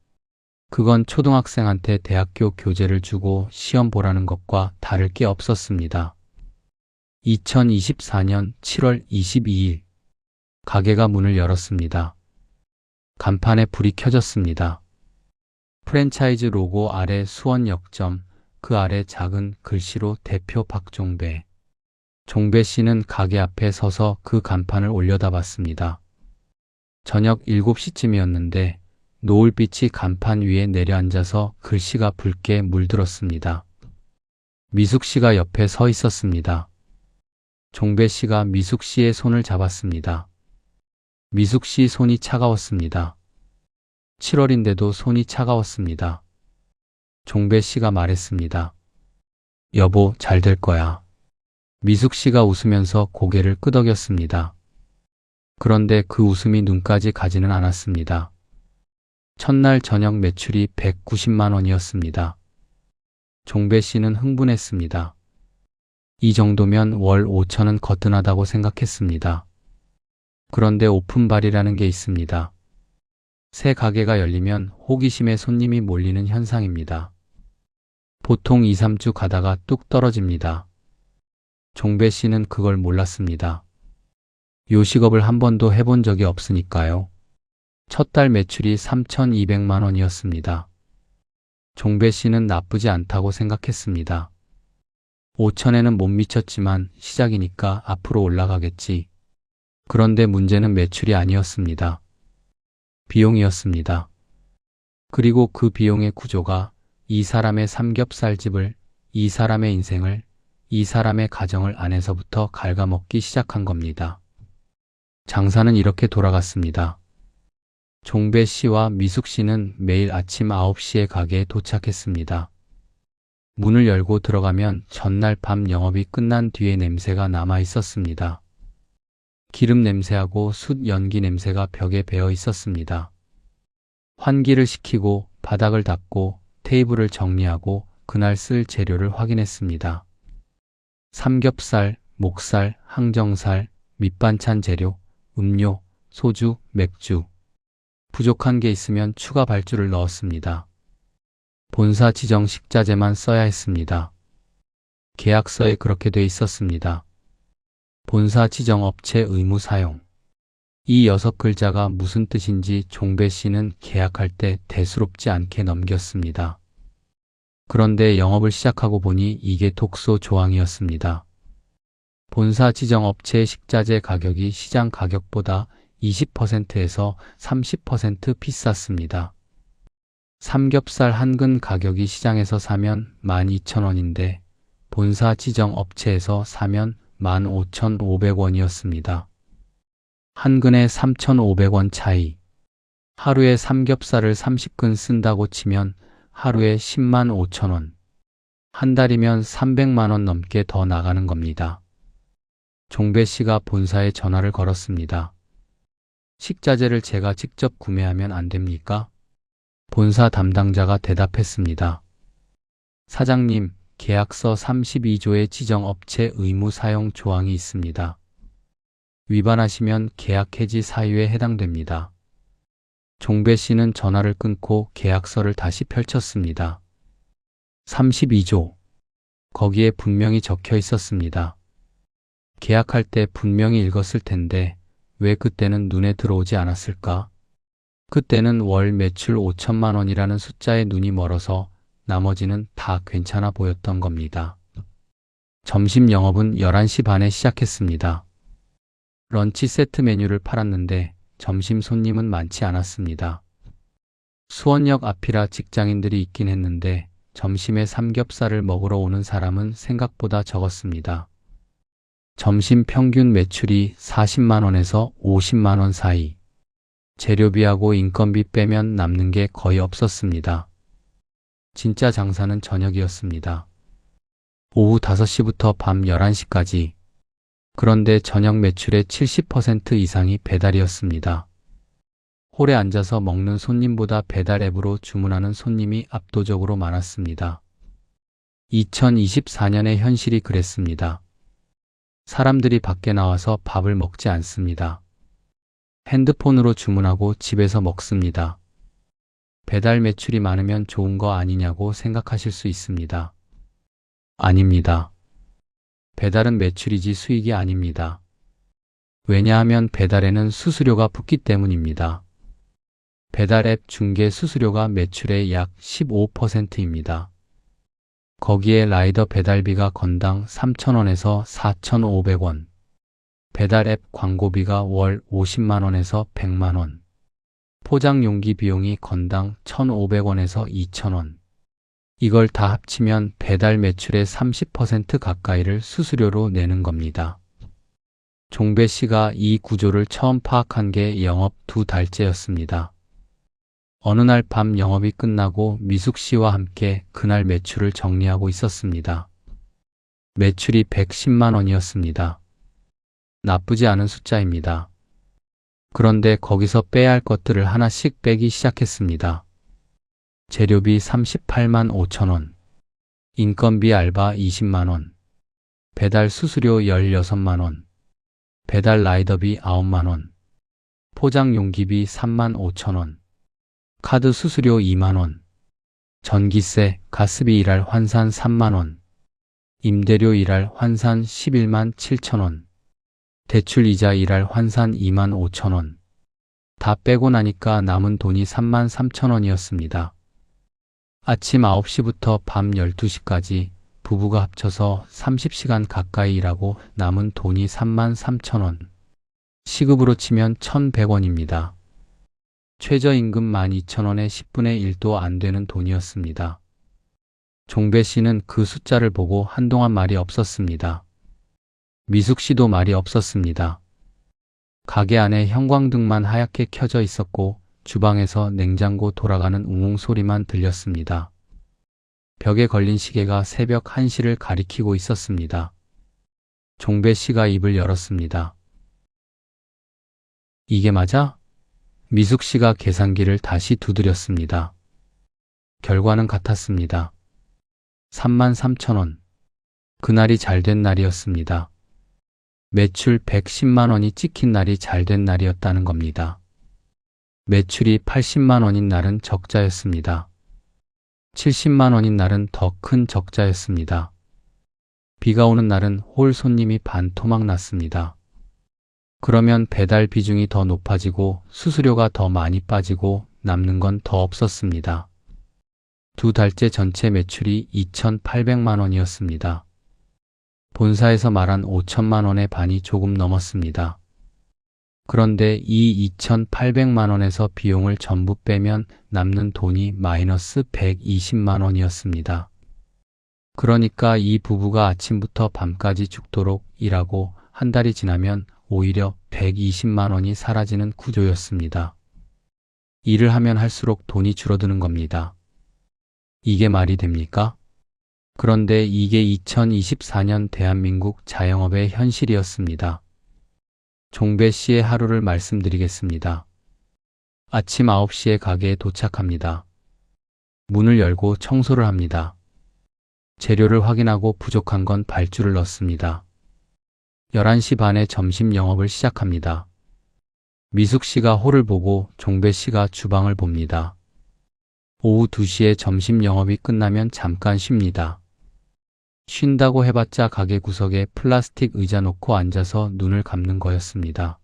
그건 초등학생한테 대학교 교재를 주고 시험 보라는 것과 다를 게 없었습니다. 2024년 7월 22일, 가게가 문을 열었습니다. 간판에 불이 켜졌습니다. 프랜차이즈 로고 아래 수원역점, 그 아래 작은 글씨로 대표 박종배. 종배 씨는 가게 앞에 서서 그 간판을 올려다봤습니다. 저녁 7시쯤이었는데 노을빛이 간판 위에 내려앉아서 글씨가 붉게 물들었습니다. 미숙 씨가 옆에 서 있었습니다. 종배 씨가 미숙 씨의 손을 잡았습니다. 미숙 씨 손이 차가웠습니다. 7월인데도 손이 차가웠습니다. 종배 씨가 말했습니다. 여보, 잘 될 거야. 미숙 씨가 웃으면서 고개를 끄덕였습니다. 그런데 그 웃음이 눈까지 가지는 않았습니다. 첫날 저녁 매출이 190만 원이었습니다. 종배 씨는 흥분했습니다. 이 정도면 월 5천은 거뜬하다고 생각했습니다. 그런데 오픈발이라는 게 있습니다. 새 가게가 열리면 호기심에 손님이 몰리는 현상입니다. 보통 2, 3주 가다가 뚝 떨어집니다. 종배 씨는 그걸 몰랐습니다. 요식업을 한 번도 해본 적이 없으니까요. 첫 달 매출이 3,200만 원이었습니다. 종배 씨는 나쁘지 않다고 생각했습니다. 5천에는 못 미쳤지만 시작이니까 앞으로 올라가겠지. 그런데 문제는 매출이 아니었습니다. 비용이었습니다. 그리고 그 비용의 구조가 이 사람의 삼겹살집을, 이 사람의 인생을, 이 사람의 가정을 안에서부터 갉아먹기 시작한 겁니다. 장사는 이렇게 돌아갔습니다. 종배 씨와 미숙 씨는 매일 아침 9시에 가게에 도착했습니다. 문을 열고 들어가면 전날 밤 영업이 끝난 뒤에 냄새가 남아 있었습니다. 기름 냄새하고 숯 연기 냄새가 벽에 배어 있었습니다. 환기를 시키고 바닥을 닦고 테이블을 정리하고 그날 쓸 재료를 확인했습니다. 삼겹살, 목살, 항정살, 밑반찬 재료, 음료, 소주, 맥주. 부족한 게 있으면 추가 발주를 넣었습니다. 본사 지정 식자재만 써야 했습니다. 계약서에 그렇게 돼 있었습니다. 본사 지정 업체 의무 사용. 이 6글자가 무슨 뜻인지 종배 씨는 계약할 때 대수롭지 않게 넘겼습니다. 그런데 영업을 시작하고 보니 이게 독소 조항이었습니다. 본사 지정 업체의 식자재 가격이 시장 가격보다 20%에서 30% 비쌌습니다. 삼겹살 한 근 가격이 시장에서 사면 12,000원인데 본사 지정 업체에서 사면 15,500원이었습니다. 한 근에 3,500원 차이. 하루에 삼겹살을 30근 쓴다고 치면 하루에 10만 5천원. 한 달이면 300만 원 넘게 더 나가는 겁니다. 종배 씨가 본사에 전화를 걸었습니다. 식자재를 제가 직접 구매하면 안 됩니까? 본사 담당자가 대답했습니다. 사장님, 계약서 32조의 지정업체 의무 사용 조항이 있습니다. 위반하시면 계약 해지 사유에 해당됩니다. 종배 씨는 전화를 끊고 계약서를 다시 펼쳤습니다. 32조. 거기에 분명히 적혀 있었습니다. 계약할 때 분명히 읽었을 텐데 왜 그때는 눈에 들어오지 않았을까? 그때는 월 매출 5천만 원이라는 숫자에 눈이 멀어서 나머지는 다 괜찮아 보였던 겁니다. 점심 영업은 11시 반에 시작했습니다. 런치 세트 메뉴를 팔았는데 점심 손님은 많지 않았습니다. 수원역 앞이라 직장인들이 있긴 했는데 점심에 삼겹살을 먹으러 오는 사람은 생각보다 적었습니다. 점심 평균 매출이 40만 원에서 50만 원 사이. 재료비하고 인건비 빼면 남는 게 거의 없었습니다. 진짜 장사는 저녁이었습니다. 오후 5시부터 밤 11시까지. 그런데 저녁 매출의 70% 이상이 배달이었습니다. 홀에 앉아서 먹는 손님보다 배달 앱으로 주문하는 손님이 압도적으로 많았습니다. 2024년의 현실이 그랬습니다. 사람들이 밖에 나와서 밥을 먹지 않습니다. 핸드폰으로 주문하고 집에서 먹습니다. 배달 매출이 많으면 좋은 거 아니냐고 생각하실 수 있습니다. 아닙니다. 배달은 매출이지 수익이 아닙니다. 왜냐하면 배달에는 수수료가 붙기 때문입니다. 배달 앱 중개 수수료가 매출의 약 15%입니다. 거기에 라이더 배달비가 건당 3,000원에서 4,500원. 배달 앱 광고비가 월 50만 원에서 100만 원. 포장 용기 비용이 건당 1,500원에서 2,000원. 이걸 다 합치면 배달 매출의 30% 가까이를 수수료로 내는 겁니다. 종배 씨가 이 구조를 처음 파악한 게 영업 2달째였습니다. 어느 날 밤 영업이 끝나고 미숙 씨와 함께 그날 매출을 정리하고 있었습니다. 매출이 110만 원이었습니다. 나쁘지 않은 숫자입니다. 그런데 거기서 빼야 할 것들을 하나씩 빼기 시작했습니다. 재료비 38만 5천 원, 인건비 알바 20만 원, 배달 수수료 16만 원, 배달 라이더비 9만 원, 포장 용기비 3만 5천 원, 카드 수수료 2만 원, 전기세, 가스비 일할 환산 3만 원, 임대료 일할 환산 11만 7천 원, 대출 이자 일할 환산 2만 5천 원. 다 빼고 나니까 남은 돈이 3만 3천 원이었습니다. 아침 9시부터 밤 12시까지 부부가 합쳐서 30시간 가까이 일하고 남은 돈이 3만 3천 원. 시급으로 치면 1,100원입니다. 최저임금 12,000원의 10분의 1도 안 되는 돈이었습니다. 종배 씨는 그 숫자를 보고 한동안 말이 없었습니다. 미숙 씨도 말이 없었습니다. 가게 안에 형광등만 하얗게 켜져 있었고 주방에서 냉장고 돌아가는 웅웅 소리만 들렸습니다. 벽에 걸린 시계가 새벽 1시를 가리키고 있었습니다. 종배 씨가 입을 열었습니다. 이게 맞아? 미숙 씨가 계산기를 다시 두드렸습니다. 결과는 같았습니다. 3만 3천 원. 그날이 잘된 날이었습니다. 매출 110만 원이 찍힌 날이 잘된 날이었다는 겁니다. 매출이 80만 원인 날은 적자였습니다. 70만 원인 날은 더 큰 적자였습니다. 비가 오는 날은 홀 손님이 반토막 났습니다. 그러면 배달 비중이 더 높아지고 수수료가 더 많이 빠지고 남는 건 더 없었습니다. 2달째 전체 매출이 2,800만 원이었습니다. 본사에서 말한 5천만 원의 반이 조금 넘었습니다. 그런데 이 2,800만 원에서 비용을 전부 빼면 남는 돈이 마이너스 120만 원이었습니다. 그러니까 이 부부가 아침부터 밤까지 죽도록 일하고 한 달이 지나면 오히려 120만 원이 사라지는 구조였습니다. 일을 하면 할수록 돈이 줄어드는 겁니다. 이게 말이 됩니까? 그런데 이게 2024년 대한민국 자영업의 현실이었습니다. 종배 씨의 하루를 말씀드리겠습니다. 아침 9시에 가게에 도착합니다. 문을 열고 청소를 합니다. 재료를 확인하고 부족한 건 발주를 넣습니다. 11시 반에 점심 영업을 시작합니다. 미숙 씨가 홀을 보고 종배 씨가 주방을 봅니다. 오후 2시에 점심 영업이 끝나면 잠깐 쉽니다. 쉰다고 해봤자 가게 구석에 플라스틱 의자 놓고 앉아서 눈을 감는 거였습니다.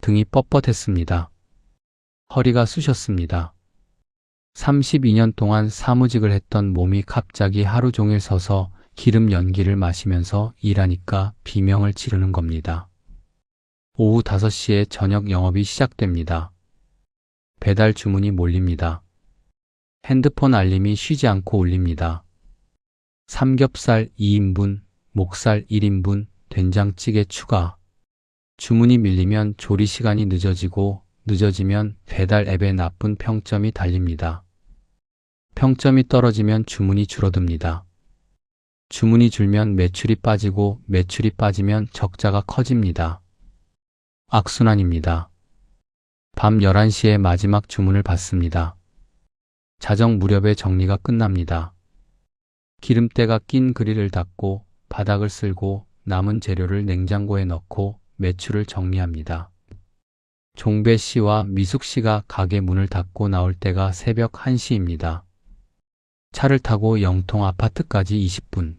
등이 뻣뻣했습니다. 허리가 쑤셨습니다. 32년 동안 사무직을 했던 몸이 갑자기 하루 종일 서서 기름 연기를 마시면서 일하니까 비명을 지르는 겁니다. 오후 5시에 저녁 영업이 시작됩니다. 배달 주문이 몰립니다. 핸드폰 알림이 쉬지 않고 울립니다. 삼겹살 2인분, 목살 1인분, 된장찌개 추가. 주문이 밀리면 조리 시간이 늦어지고 늦어지면 배달 앱에 나쁜 평점이 달립니다. 평점이 떨어지면 주문이 줄어듭니다. 주문이 줄면 매출이 빠지고 매출이 빠지면 적자가 커집니다. 악순환입니다. 밤 11시에 마지막 주문을 받습니다. 자정 무렵에 정리가 끝납니다. 기름때가 낀 그릴을 닦고 바닥을 쓸고 남은 재료를 냉장고에 넣고 매출을 정리합니다. 종배 씨와 미숙 씨가 가게 문을 닫고 나올 때가 새벽 1시입니다. 차를 타고 영통 아파트까지 20분.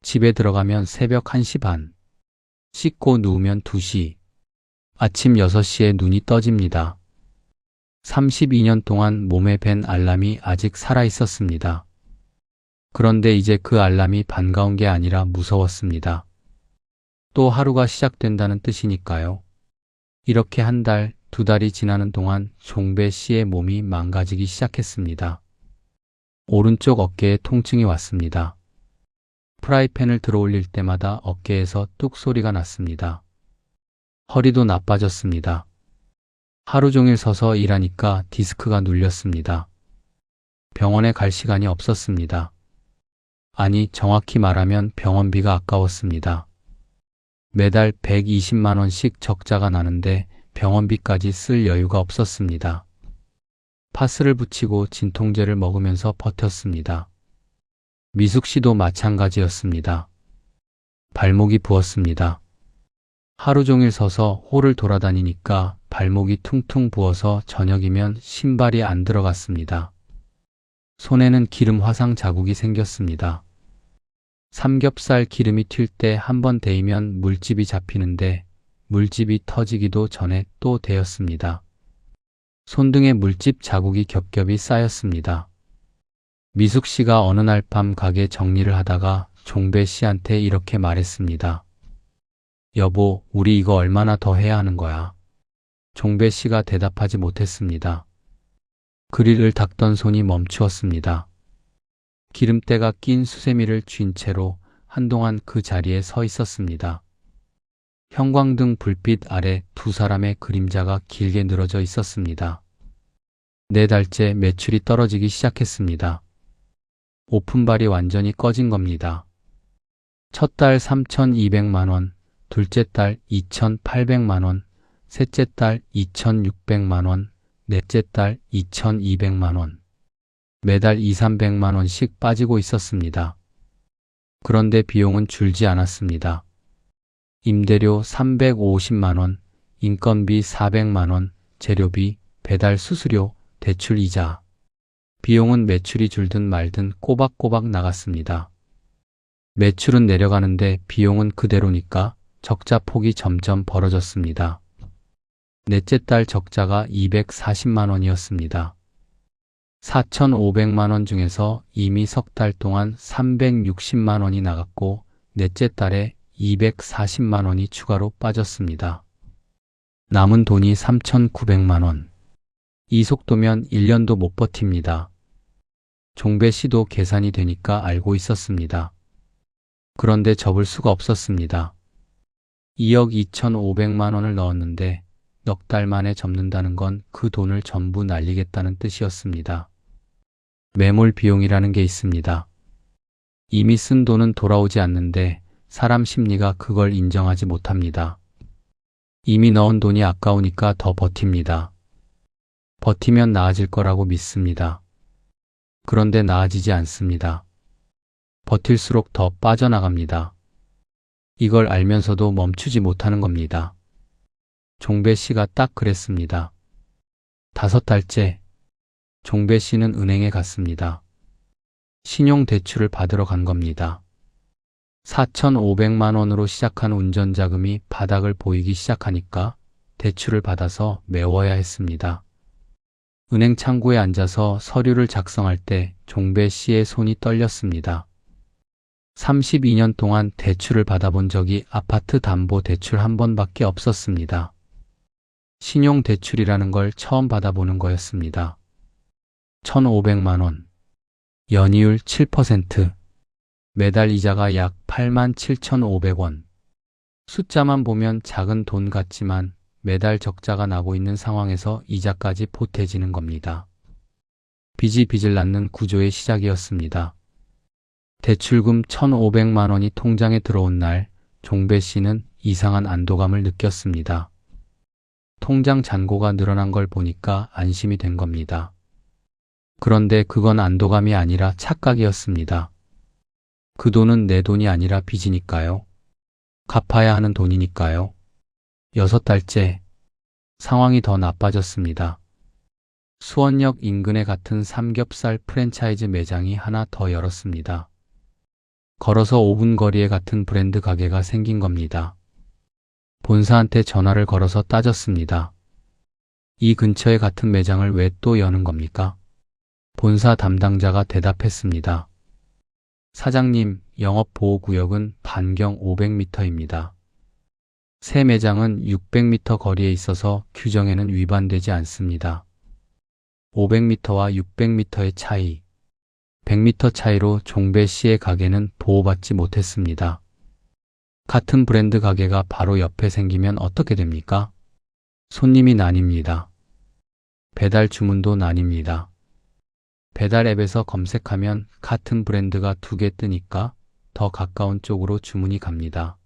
집에 들어가면 새벽 1시 반. 씻고 누우면 2시. 아침 6시에 눈이 떠집니다. 32년 동안 몸에 밴 알람이 아직 살아 있었습니다. 그런데 이제 그 알람이 반가운 게 아니라 무서웠습니다. 또 하루가 시작된다는 뜻이니까요. 이렇게 한 달, 2달이 지나는 동안 종배 씨의 몸이 망가지기 시작했습니다. 오른쪽 어깨에 통증이 왔습니다. 프라이팬을 들어올릴 때마다 어깨에서 뚝 소리가 났습니다. 허리도 나빠졌습니다. 하루 종일 서서 일하니까 디스크가 눌렸습니다. 병원에 갈 시간이 없었습니다. 아니, 정확히 말하면 병원비가 아까웠습니다. 매달 120만 원씩 적자가 나는데 병원비까지 쓸 여유가 없었습니다. 파스를 붙이고 진통제를 먹으면서 버텼습니다. 미숙 씨도 마찬가지였습니다. 발목이 부었습니다. 하루 종일 서서 홀을 돌아다니니까 발목이 퉁퉁 부어서 저녁이면 신발이 안 들어갔습니다. 손에는 기름 화상 자국이 생겼습니다. 삼겹살 기름이 튈 때 한 번 데이면 물집이 잡히는데 물집이 터지기도 전에 또 데였습니다. 손등에 물집 자국이 겹겹이 쌓였습니다. 미숙 씨가 어느 날 밤 가게 정리를 하다가 종배 씨한테 이렇게 말했습니다. 여보, 우리 이거 얼마나 더 해야 하는 거야? 종배 씨가 대답하지 못했습니다. 그릴을 닦던 손이 멈추었습니다. 기름때가 낀 수세미를 쥔 채로 한동안 그 자리에 서 있었습니다. 형광등 불빛 아래 두 사람의 그림자가 길게 늘어져 있었습니다. 4달째 매출이 떨어지기 시작했습니다. 오픈발이 완전히 꺼진 겁니다. 첫 달 3,200만 원, 둘째 달 2,800만 원, 셋째 달 2,600만 원, 넷째 달 2,200만 원. 매달 2,300만 원씩 빠지고 있었습니다. 그런데 비용은 줄지 않았습니다. 임대료 350만 원, 인건비 400만 원, 재료비, 배달 수수료, 대출 이자. 비용은 매출이 줄든 말든 꼬박꼬박 나갔습니다. 매출은 내려가는데 비용은 그대로니까 적자 폭이 점점 벌어졌습니다. 넷째 달 적자가 240만 원이었습니다. 4,500만 원 중에서 이미 석 달 동안 360만 원이 나갔고 넷째 달에 240만 원이 추가로 빠졌습니다. 남은 돈이 3,900만 원. 이 속도면 1년도 못 버팁니다. 종배 씨도 계산이 되니까 알고 있었습니다. 그런데 접을 수가 없었습니다. 2억 2,500만 원을 넣었는데 넉 달 만에 접는다는 건 그 돈을 전부 날리겠다는 뜻이었습니다. 매몰 비용이라는 게 있습니다. 이미 쓴 돈은 돌아오지 않는데 사람 심리가 그걸 인정하지 못합니다. 이미 넣은 돈이 아까우니까 더 버팁니다. 버티면 나아질 거라고 믿습니다. 그런데 나아지지 않습니다. 버틸수록 더 빠져나갑니다. 이걸 알면서도 멈추지 못하는 겁니다. 종배 씨가 딱 그랬습니다. 5달째 종배 씨는 은행에 갔습니다. 신용대출을 받으러 간 겁니다. 4,500만 원으로 시작한 운전자금이 바닥을 보이기 시작하니까 대출을 받아서 메워야 했습니다. 은행 창구에 앉아서 서류를 작성할 때 종배 씨의 손이 떨렸습니다. 32년 동안 대출을 받아본 적이 아파트 담보 대출 한 번밖에 없었습니다. 신용대출이라는 걸 처음 받아보는 거였습니다. 1,500만 원, 연이율 7%, 매달 이자가 약 87,500원. 숫자만 보면 작은 돈 같지만 매달 적자가 나고 있는 상황에서 이자까지 보태지는 겁니다. 빚이 빚을 낳는 구조의 시작이었습니다. 대출금 1,500만 원이 통장에 들어온 날, 종배 씨는 이상한 안도감을 느꼈습니다. 통장 잔고가 늘어난 걸 보니까 안심이 된 겁니다. 그런데 그건 안도감이 아니라 착각이었습니다. 그 돈은 내 돈이 아니라 빚이니까요. 갚아야 하는 돈이니까요. 6달째, 상황이 더 나빠졌습니다. 수원역 인근에 같은 삼겹살 프랜차이즈 매장이 하나 더 열었습니다. 걸어서 5분 거리에 같은 브랜드 가게가 생긴 겁니다. 본사한테 전화를 걸어서 따졌습니다. 이 근처에 같은 매장을 왜 또 여는 겁니까? 본사 담당자가 대답했습니다. 사장님, 영업보호구역은 반경 500m입니다. 새 매장은 600m 거리에 있어서 규정에는 위반되지 않습니다. 500m와 600m의 차이, 100m 차이로 종배 씨의 가게는 보호받지 못했습니다. 같은 브랜드 가게가 바로 옆에 생기면 어떻게 됩니까? 손님이 나뉩니다. 배달 주문도 나뉩니다. 배달 앱에서 검색하면 같은 브랜드가 2개 뜨니까 더 가까운 쪽으로 주문이 갑니다.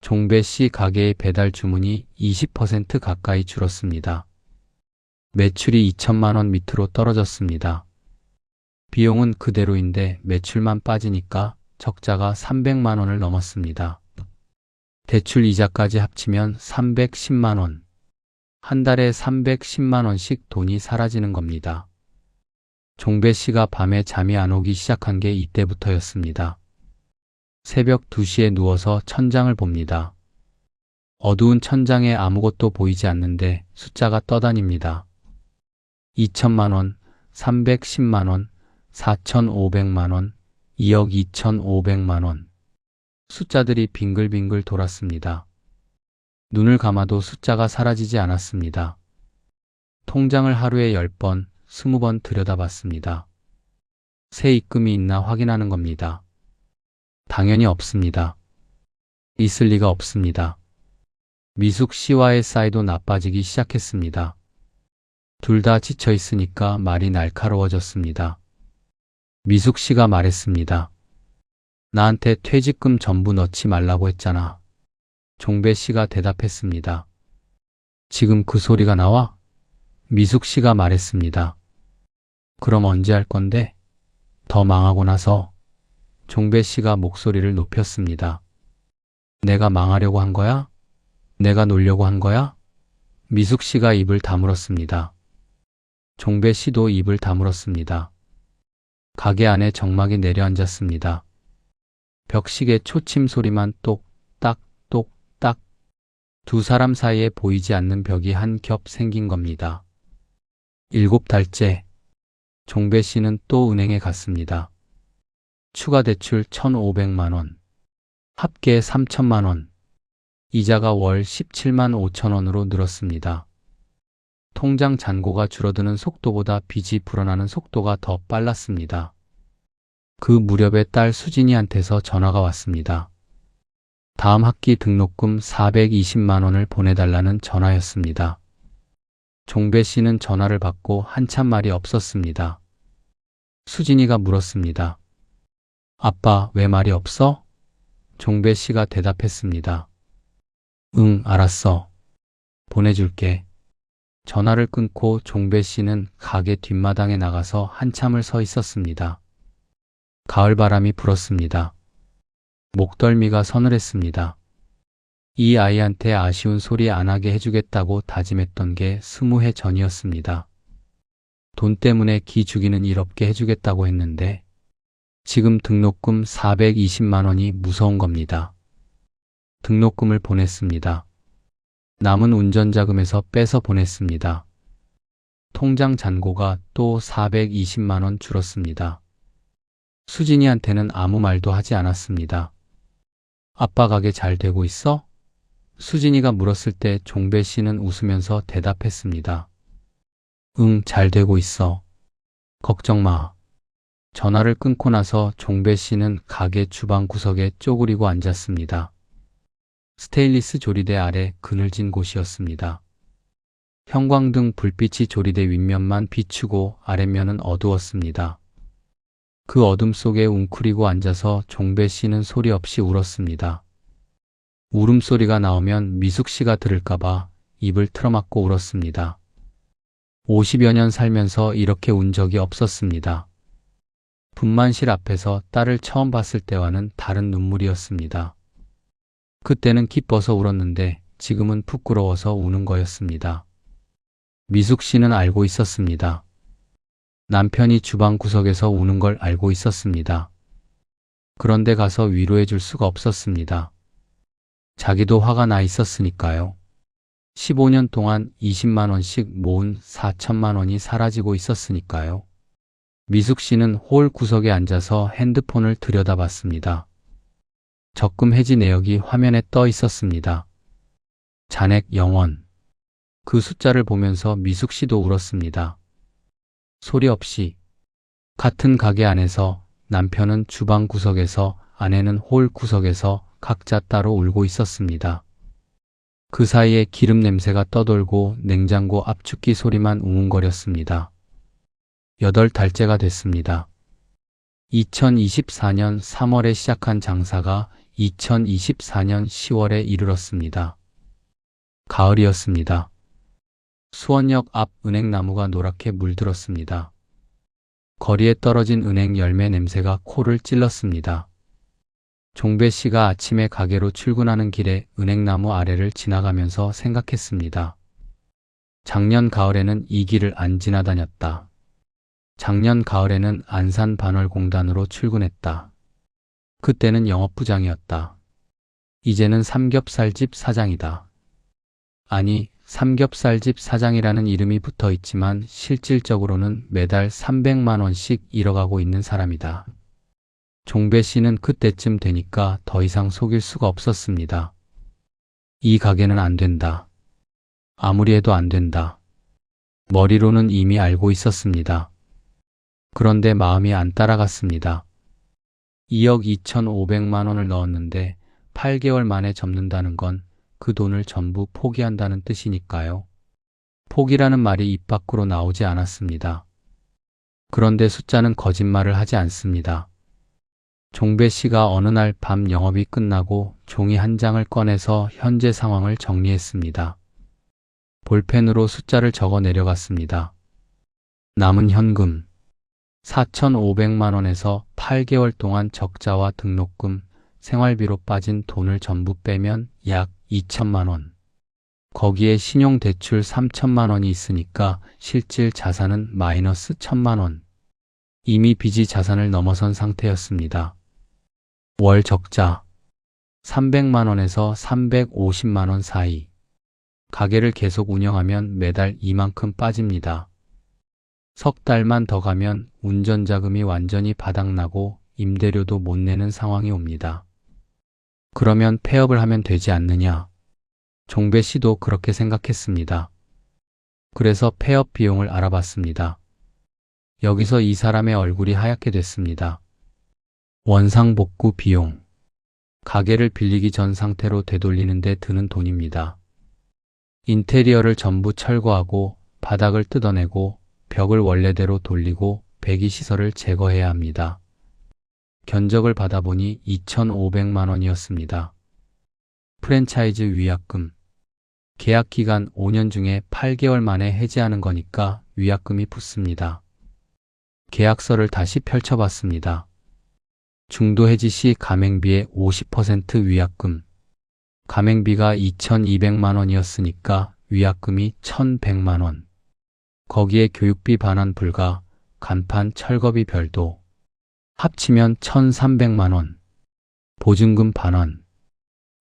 종배 씨 가게의 배달 주문이 20% 가까이 줄었습니다. 매출이 2천만 원 밑으로 떨어졌습니다. 비용은 그대로인데 매출만 빠지니까 적자가 300만 원을 넘었습니다. 대출 이자까지 합치면 310만 원. 한 달에 310만 원씩 돈이 사라지는 겁니다. 종배 씨가 밤에 잠이 안 오기 시작한 게 이때부터였습니다. 새벽 2시에 누워서 천장을 봅니다. 어두운 천장에 아무것도 보이지 않는데 숫자가 떠다닙니다. 2천만 원, 310만 원, 4,500만 원, 2억 2,500만 원. 숫자들이 빙글빙글 돌았습니다. 눈을 감아도 숫자가 사라지지 않았습니다. 통장을 하루에 10번, 20번 들여다봤습니다. 새 입금이 있나 확인하는 겁니다. 당연히 없습니다. 있을 리가 없습니다. 미숙 씨와의 사이도 나빠지기 시작했습니다. 둘 다 지쳐 있으니까 말이 날카로워졌습니다. 미숙 씨가 말했습니다. 나한테 퇴직금 전부 넣지 말라고 했잖아. 종배 씨가 대답했습니다. 지금 그 소리가 나와? 미숙 씨가 말했습니다. 그럼 언제 할 건데? 더 망하고 나서. 종배 씨가 목소리를 높였습니다. 내가 망하려고 한 거야? 내가 놀려고 한 거야? 미숙 씨가 입을 다물었습니다. 종배 씨도 입을 다물었습니다. 가게 안에 정막이 내려앉았습니다. 벽시계 초침 소리만 똑딱 똑딱. 두 사람 사이에 보이지 않는 벽이 한 겹 생긴 겁니다. 7달째, 종배 씨는 또 은행에 갔습니다. 추가 대출 1,500만 원, 합계 3천만 원, 이자가 월 17만 5천 원으로 늘었습니다. 통장 잔고가 줄어드는 속도보다 빚이 불어나는 속도가 더 빨랐습니다. 그 무렵에 딸 수진이한테서 전화가 왔습니다. 다음 학기 등록금 420만 원을 보내달라는 전화였습니다. 종배 씨는 전화를 받고 한참 말이 없었습니다. 수진이가 물었습니다. 아빠, 왜 말이 없어? 종배 씨가 대답했습니다. 응, 알았어. 보내줄게. 전화를 끊고 종배 씨는 가게 뒷마당에 나가서 한참을 서 있었습니다. 가을바람이 불었습니다. 목덜미가 서늘했습니다. 이 아이한테 아쉬운 소리 안 하게 해주겠다고 다짐했던 게 20해 전이었습니다. 돈 때문에 기 죽이는 일 없게 해주겠다고 했는데 지금 등록금 420만 원이 무서운 겁니다. 등록금을 보냈습니다. 남은 운전자금에서 빼서 보냈습니다. 통장 잔고가 또 420만 원 줄었습니다. 수진이한테는 아무 말도 하지 않았습니다. 아빠 가게 잘 되고 있어? 수진이가 물었을 때 종배 씨는 웃으면서 대답했습니다. 응, 잘 되고 있어. 걱정 마. 전화를 끊고 나서 종배 씨는 가게 주방 구석에 쪼그리고 앉았습니다. 스테인리스 조리대 아래 그늘진 곳이었습니다. 형광등 불빛이 조리대 윗면만 비추고 아랫면은 어두웠습니다. 그 어둠 속에 웅크리고 앉아서 종배 씨는 소리 없이 울었습니다. 울음소리가 나오면 미숙 씨가 들을까봐 입을 틀어막고 울었습니다. 50여 년 살면서 이렇게 운 적이 없었습니다. 분만실 앞에서 딸을 처음 봤을 때와는 다른 눈물이었습니다. 그때는 기뻐서 울었는데 지금은 부끄러워서 우는 거였습니다. 미숙 씨는 알고 있었습니다. 남편이 주방 구석에서 우는 걸 알고 있었습니다. 그런데 가서 위로해 줄 수가 없었습니다. 자기도 화가 나 있었으니까요. 15년 동안 20만 원씩 모은 4천만 원이 사라지고 있었으니까요. 미숙 씨는 홀 구석에 앉아서 핸드폰을 들여다봤습니다. 적금 해지 내역이 화면에 떠 있었습니다. 잔액 0원. 그 숫자를 보면서 미숙 씨도 울었습니다. 소리 없이. 같은 가게 안에서 남편은 주방 구석에서, 아내는 홀 구석에서 각자 따로 울고 있었습니다. 그 사이에 기름 냄새가 떠돌고 냉장고 압축기 소리만 웅웅거렸습니다. 8달째가 됐습니다. 2024년 3월에 시작한 장사가 2024년 10월에 이르렀습니다. 가을이었습니다. 수원역 앞 은행나무가 노랗게 물들었습니다. 거리에 떨어진 은행 열매 냄새가 코를 찔렀습니다. 종배 씨가 아침에 가게로 출근하는 길에 은행나무 아래를 지나가면서 생각했습니다. 작년 가을에는 이 길을 안 지나다녔다. 작년 가을에는 안산반월공단으로 출근했다. 그때는 영업부장이었다. 이제는 삼겹살집 사장이다. 아니, 삼겹살집 사장이라는 이름이 붙어 있지만 실질적으로는 매달 300만 원씩 잃어가고 있는 사람이다. 종배 씨는 그때쯤 되니까 더 이상 속일 수가 없었습니다. 이 가게는 안 된다. 아무리 해도 안 된다. 머리로는 이미 알고 있었습니다. 그런데 마음이 안 따라갔습니다. 2억 2,500만 원을 넣었는데 8개월 만에 접는다는 건 그 돈을 전부 포기한다는 뜻이니까요. 포기라는 말이 입 밖으로 나오지 않았습니다. 그런데 숫자는 거짓말을 하지 않습니다. 종배 씨가 어느 날 밤 영업이 끝나고 종이 한 장을 꺼내서 현재 상황을 정리했습니다. 볼펜으로 숫자를 적어 내려갔습니다. 남은 현금 4,500만 원에서 8개월 동안 적자와 등록금, 생활비로 빠진 돈을 전부 빼면 약 2천만 원. 거기에 신용대출 3천만 원이 있으니까 실질 자산은 마이너스 1,000만 원. 이미 빚이 자산을 넘어선 상태였습니다. 월 적자 300만 원에서 350만 원 사이. 가게를 계속 운영하면 매달 이만큼 빠집니다. 석 달만 더 가면 운전자금이 완전히 바닥나고 임대료도 못 내는 상황이 옵니다. 그러면 폐업을 하면 되지 않느냐. 종배 씨도 그렇게 생각했습니다. 그래서 폐업 비용을 알아봤습니다. 여기서 이 사람의 얼굴이 하얗게 됐습니다. 원상복구 비용. 가게를 빌리기 전 상태로 되돌리는 데 드는 돈입니다. 인테리어를 전부 철거하고 바닥을 뜯어내고 벽을 원래대로 돌리고 배기시설을 제거해야 합니다. 견적을 받아보니 2,500만 원이었습니다. 프랜차이즈 위약금. 계약 기간 5년 중에 8개월 만에 해지하는 거니까 위약금이 붙습니다. 계약서를 다시 펼쳐봤습니다. 중도 해지 시 가맹비의 50% 위약금. 가맹비가 2,200만 원이었으니까 위약금이 1,100만 원. 거기에 교육비 반환 불가, 간판 철거비 별도. 합치면 1,300만 원. 보증금 반환.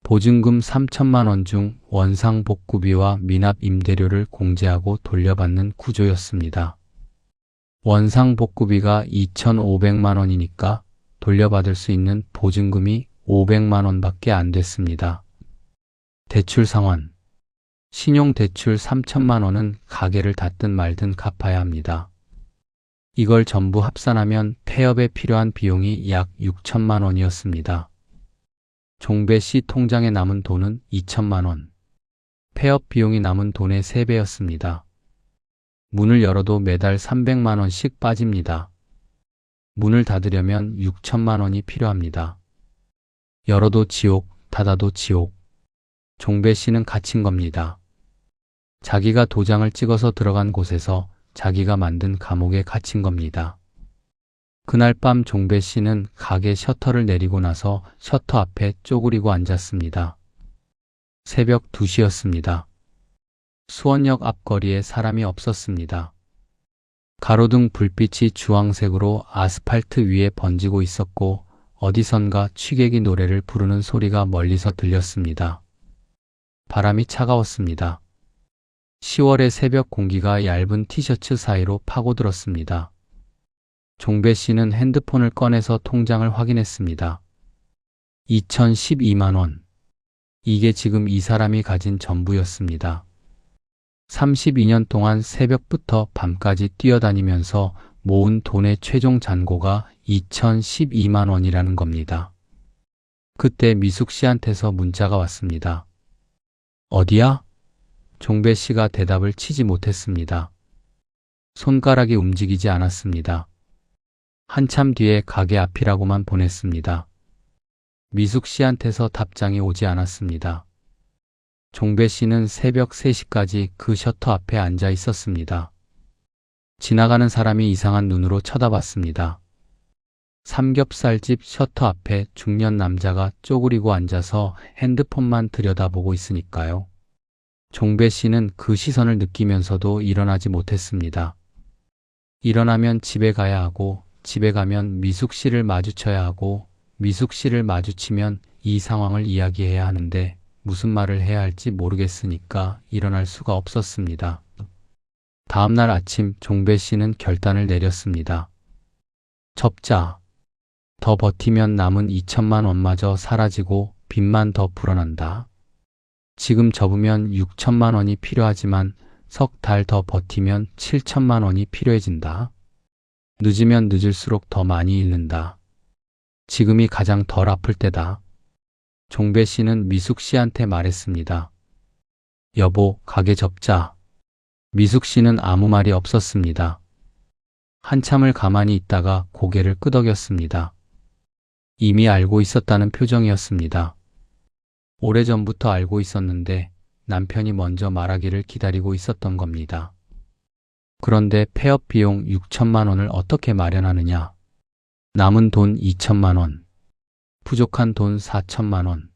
보증금 3천만 원 중 원상 복구비와 미납 임대료를 공제하고 돌려받는 구조였습니다. 원상 복구비가 2,500만 원이니까 돌려받을 수 있는 보증금이 500만 원밖에 안 됐습니다. 대출 상환. 신용대출 3천만 원은 가게를 닫든 말든 갚아야 합니다. 이걸 전부 합산하면 폐업에 필요한 비용이 약 6천만 원이었습니다. 종배 씨 통장에 남은 돈은 2천만 원. 폐업 비용이 남은 돈의 3배였습니다. 문을 열어도 매달 300만 원씩 빠집니다. 문을 닫으려면 6천만 원이 필요합니다. 열어도 지옥, 닫아도 지옥. 종배 씨는 갇힌 겁니다. 자기가 도장을 찍어서 들어간 곳에서 자기가 만든 감옥에 갇힌 겁니다. 그날 밤 종배 씨는 가게 셔터를 내리고 나서 셔터 앞에 쪼그리고 앉았습니다. 새벽 2시였습니다. 수원역 앞거리에 사람이 없었습니다. 가로등 불빛이 주황색으로 아스팔트 위에 번지고 있었고 어디선가 취객이 노래를 부르는 소리가 멀리서 들렸습니다. 바람이 차가웠습니다. 10월의 새벽 공기가 얇은 티셔츠 사이로 파고들었습니다. 종배 씨는 핸드폰을 꺼내서 통장을 확인했습니다. 2,012만 원. 이게 지금 이 사람이 가진 전부였습니다. 32년 동안 새벽부터 밤까지 뛰어다니면서 모은 돈의 최종 잔고가 2,012만 원이라는 겁니다. 그때 미숙 씨한테서 문자가 왔습니다. 어디야? 종배 씨가 대답을 치지 못했습니다. 손가락이 움직이지 않았습니다. 한참 뒤에 가게 앞이라고만 보냈습니다. 미숙 씨한테서 답장이 오지 않았습니다. 종배 씨는 새벽 3시까지 그 셔터 앞에 앉아 있었습니다. 지나가는 사람이 이상한 눈으로 쳐다봤습니다. 삼겹살집 셔터 앞에 중년 남자가 쪼그리고 앉아서 핸드폰만 들여다보고 있으니까요. 종배 씨는 그 시선을 느끼면서도 일어나지 못했습니다. 일어나면 집에 가야 하고 집에 가면 미숙 씨를 마주쳐야 하고 미숙 씨를 마주치면 이 상황을 이야기해야 하는데 무슨 말을 해야 할지 모르겠으니까 일어날 수가 없었습니다. 다음날 아침 종배 씨는 결단을 내렸습니다. 접자. 더 버티면 남은 2천만 원마저 사라지고 빚만 더 불어난다. 지금 접으면 6천만 원이 필요하지만 석 달 더 버티면 7천만 원이 필요해진다. 늦으면 늦을수록 더 많이 잃는다. 지금이 가장 덜 아플 때다. 종배 씨는 미숙 씨한테 말했습니다. 여보, 가게 접자. 미숙 씨는 아무 말이 없었습니다. 한참을 가만히 있다가 고개를 끄덕였습니다. 이미 알고 있었다는 표정이었습니다. 오래전부터 알고 있었는데 남편이 먼저 말하기를 기다리고 있었던 겁니다. 그런데 폐업 비용 6천만 원을 어떻게 마련하느냐? 남은 돈 2천만 원, 부족한 돈 4천만 원.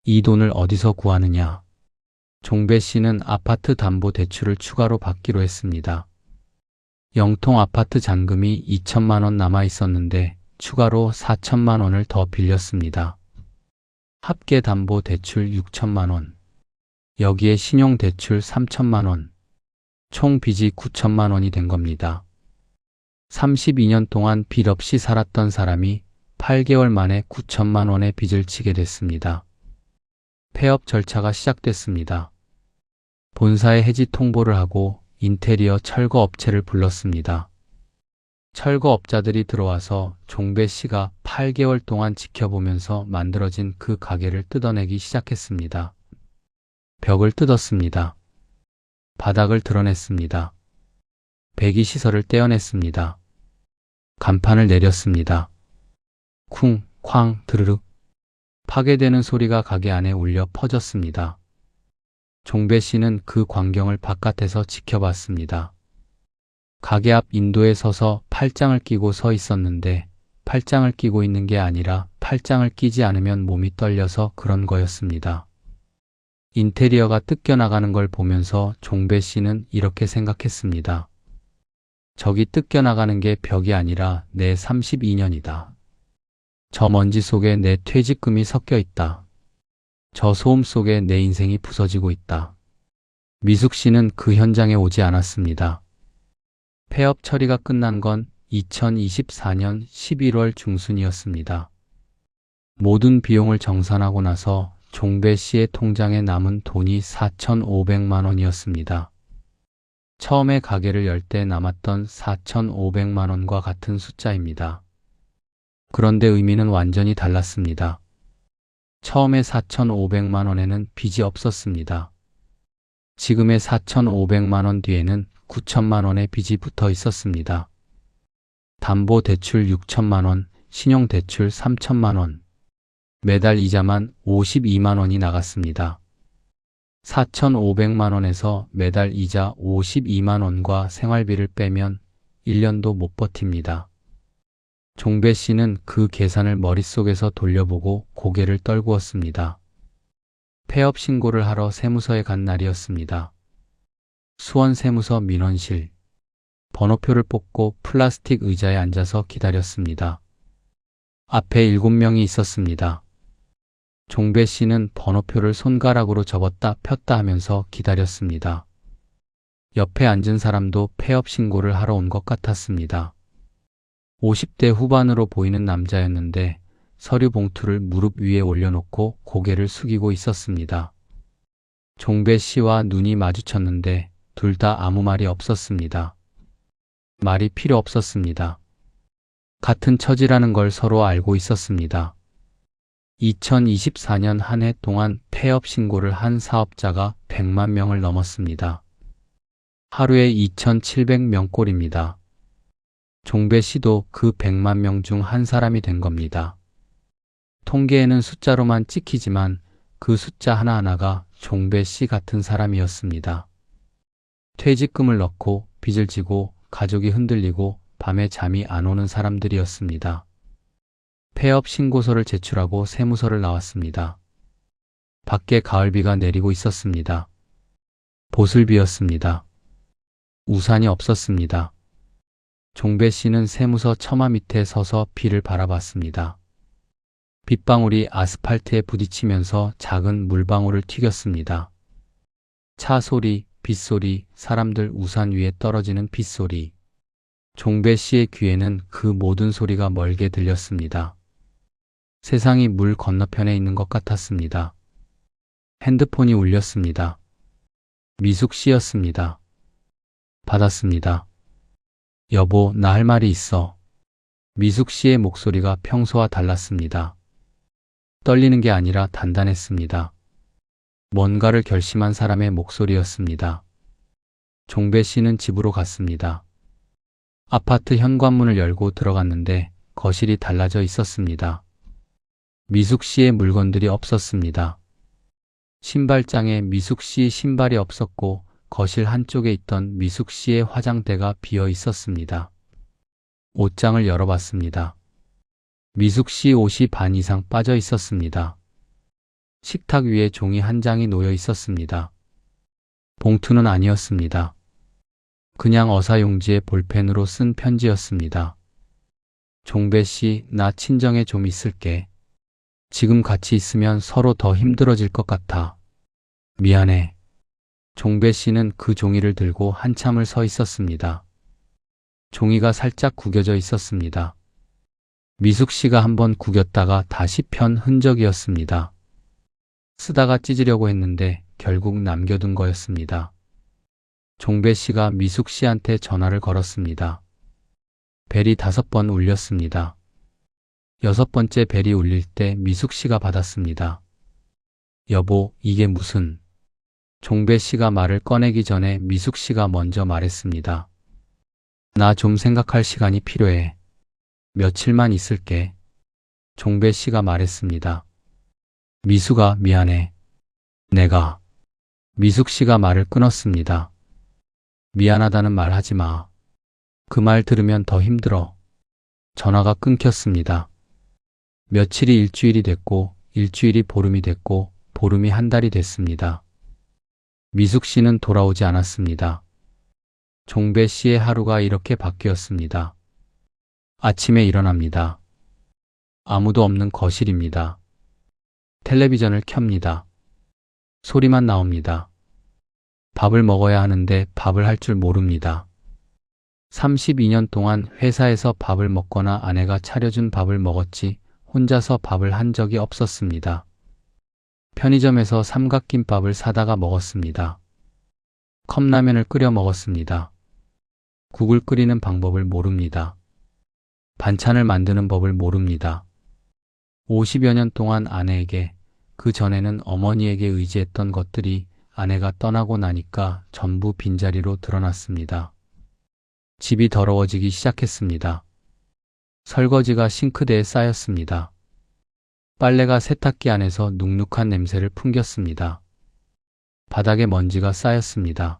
이 돈을 어디서 구하느냐? 종배 씨는 아파트 담보 대출을 추가로 받기로 했습니다. 영통 아파트 잔금이 2천만 원 남아 있었는데 추가로 4천만 원을 더 빌렸습니다. 합계 담보 대출 6천만 원. 여기에 신용 대출 3천만 원. 총 빚이 9천만 원이 된 겁니다. 32년 동안 빚 없이 살았던 사람이 8개월 만에 9천만 원의 빚을 지게 됐습니다. 폐업 절차가 시작됐습니다. 본사에 해지 통보를 하고 인테리어 철거 업체를 불렀습니다. 철거업자들이 들어와서 종배 씨가 8개월 동안 지켜보면서 만들어진 그 가게를 뜯어내기 시작했습니다. 벽을 뜯었습니다. 바닥을 드러냈습니다. 배기 시설을 떼어냈습니다. 간판을 내렸습니다. 쿵, 쾅, 드르륵. 파괴되는 소리가 가게 안에 울려 퍼졌습니다. 종배 씨는 그 광경을 바깥에서 지켜봤습니다. 가게 앞 인도에 서서 팔짱을 끼고 서 있었는데 팔짱을 끼고 있는 게 아니라 팔짱을 끼지 않으면 몸이 떨려서 그런 거였습니다. 인테리어가 뜯겨나가는 걸 보면서 종배 씨는 이렇게 생각했습니다. 저기 뜯겨나가는 게 벽이 아니라 내 32년이다. 저 먼지 속에 내 퇴직금이 섞여 있다. 저 소음 속에 내 인생이 부서지고 있다. 미숙 씨는 그 현장에 오지 않았습니다. 폐업 처리가 끝난 건 2024년 11월 중순이었습니다. 모든 비용을 정산하고 나서 종배 씨의 통장에 남은 돈이 4,500만 원이었습니다. 처음에 가게를 열 때 남았던 4,500만 원과 같은 숫자입니다. 그런데 의미는 완전히 달랐습니다. 처음에 4,500만 원에는 빚이 없었습니다. 지금의 4,500만 원 뒤에는 9천만 원의 빚이 붙어 있었습니다. 담보대출 6천만 원, 신용대출 3천만 원, 매달 이자만 52만 원이 나갔습니다. 4,500만 원에서 매달 이자 52만 원과 생활비를 빼면 1년도 못 버팁니다. 종배 씨는 그 계산을 머릿속에서 돌려보고 고개를 떨구었습니다. 폐업 신고를 하러 세무서에 간 날이었습니다. 수원세무서 민원실. 번호표를 뽑고 플라스틱 의자에 앉아서 기다렸습니다. 앞에 7명이 있었습니다. 종배 씨는 번호표를 손가락으로 접었다 폈다 하면서 기다렸습니다. 옆에 앉은 사람도 폐업 신고를 하러 온 것 같았습니다. 50대 후반으로 보이는 남자였는데 서류 봉투를 무릎 위에 올려놓고 고개를 숙이고 있었습니다. 종배 씨와 눈이 마주쳤는데 둘 다 아무 말이 없었습니다. 말이 필요 없었습니다. 같은 처지라는 걸 서로 알고 있었습니다. 2024년 한 해 동안 폐업 신고를 한 사업자가 100만 명을 넘었습니다. 하루에 2,700명꼴입니다. 종배 씨도 그 100만 명 중 한 사람이 된 겁니다. 통계에는 숫자로만 찍히지만 그 숫자 하나하나가 종배 씨 같은 사람이었습니다. 퇴직금을 넣고 빚을 지고 가족이 흔들리고 밤에 잠이 안 오는 사람들이었습니다. 폐업 신고서를 제출하고 세무서를 나왔습니다. 밖에 가을비가 내리고 있었습니다. 보슬비였습니다. 우산이 없었습니다. 종배 씨는 세무서 처마 밑에 서서 비를 바라봤습니다. 빗방울이 아스팔트에 부딪히면서 작은 물방울을 튀겼습니다. 차 소리, 빗소리, 사람들 우산 위에 떨어지는 빗소리. 종배 씨의 귀에는 그 모든 소리가 멀게 들렸습니다. 세상이 물 건너편에 있는 것 같았습니다. 핸드폰이 울렸습니다. 미숙 씨였습니다. 받았습니다. 여보, 나 할 말이 있어. 미숙 씨의 목소리가 평소와 달랐습니다. 떨리는 게 아니라 단단했습니다. 뭔가를 결심한 사람의 목소리였습니다. 종배 씨는 집으로 갔습니다. 아파트 현관문을 열고 들어갔는데 거실이 달라져 있었습니다. 미숙 씨의 물건들이 없었습니다. 신발장에 미숙 씨의 신발이 없었고 거실 한쪽에 있던 미숙 씨의 화장대가 비어 있었습니다. 옷장을 열어봤습니다. 미숙 씨 옷이 반 이상 빠져 있었습니다. 식탁 위에 종이 한 장이 놓여 있었습니다. 봉투는 아니었습니다. 그냥 어사용지에 볼펜으로 쓴 편지였습니다. 종배 씨, 나 친정에 좀 있을게. 지금 같이 있으면 서로 더 힘들어질 것 같아. 미안해. 종배 씨는 그 종이를 들고 한참을 서 있었습니다. 종이가 살짝 구겨져 있었습니다. 미숙 씨가 한번 구겼다가 다시 편 흔적이었습니다. 쓰다가 찢으려고 했는데 결국 남겨둔 거였습니다. 종배 씨가 미숙 씨한테 전화를 걸었습니다. 벨이 5번 울렸습니다. 6번째 벨이 울릴 때 미숙 씨가 받았습니다. 여보, 이게 무슨... 종배 씨가 말을 꺼내기 전에 미숙 씨가 먼저 말했습니다. 나 좀 생각할 시간이 필요해. 며칠만 있을게. 종배 씨가 말했습니다. 미숙아, 미안해. 내가... 미숙 씨가 말을 끊었습니다. 미안하다는 말 하지 마. 그 말 들으면 더 힘들어. 전화가 끊겼습니다. 며칠이 일주일이 됐고, 일주일이 보름이 됐고, 보름이 한 달이 됐습니다. 미숙 씨는 돌아오지 않았습니다. 종배 씨의 하루가 이렇게 바뀌었습니다. 아침에 일어납니다. 아무도 없는 거실입니다. 텔레비전을 켭니다. 소리만 나옵니다. 밥을 먹어야 하는데 밥을 할 줄 모릅니다. 32년 동안 회사에서 밥을 먹거나 아내가 차려준 밥을 먹었지 혼자서 밥을 한 적이 없었습니다. 편의점에서 삼각김밥을 사다가 먹었습니다. 컵라면을 끓여 먹었습니다. 국을 끓이는 방법을 모릅니다. 반찬을 만드는 법을 모릅니다. 50여 년 동안 아내에게, 그 전에는 어머니에게 의지했던 것들이 아내가 떠나고 나니까 전부 빈자리로 드러났습니다. 집이 더러워지기 시작했습니다. 설거지가 싱크대에 쌓였습니다. 빨래가 세탁기 안에서 눅눅한 냄새를 풍겼습니다. 바닥에 먼지가 쌓였습니다.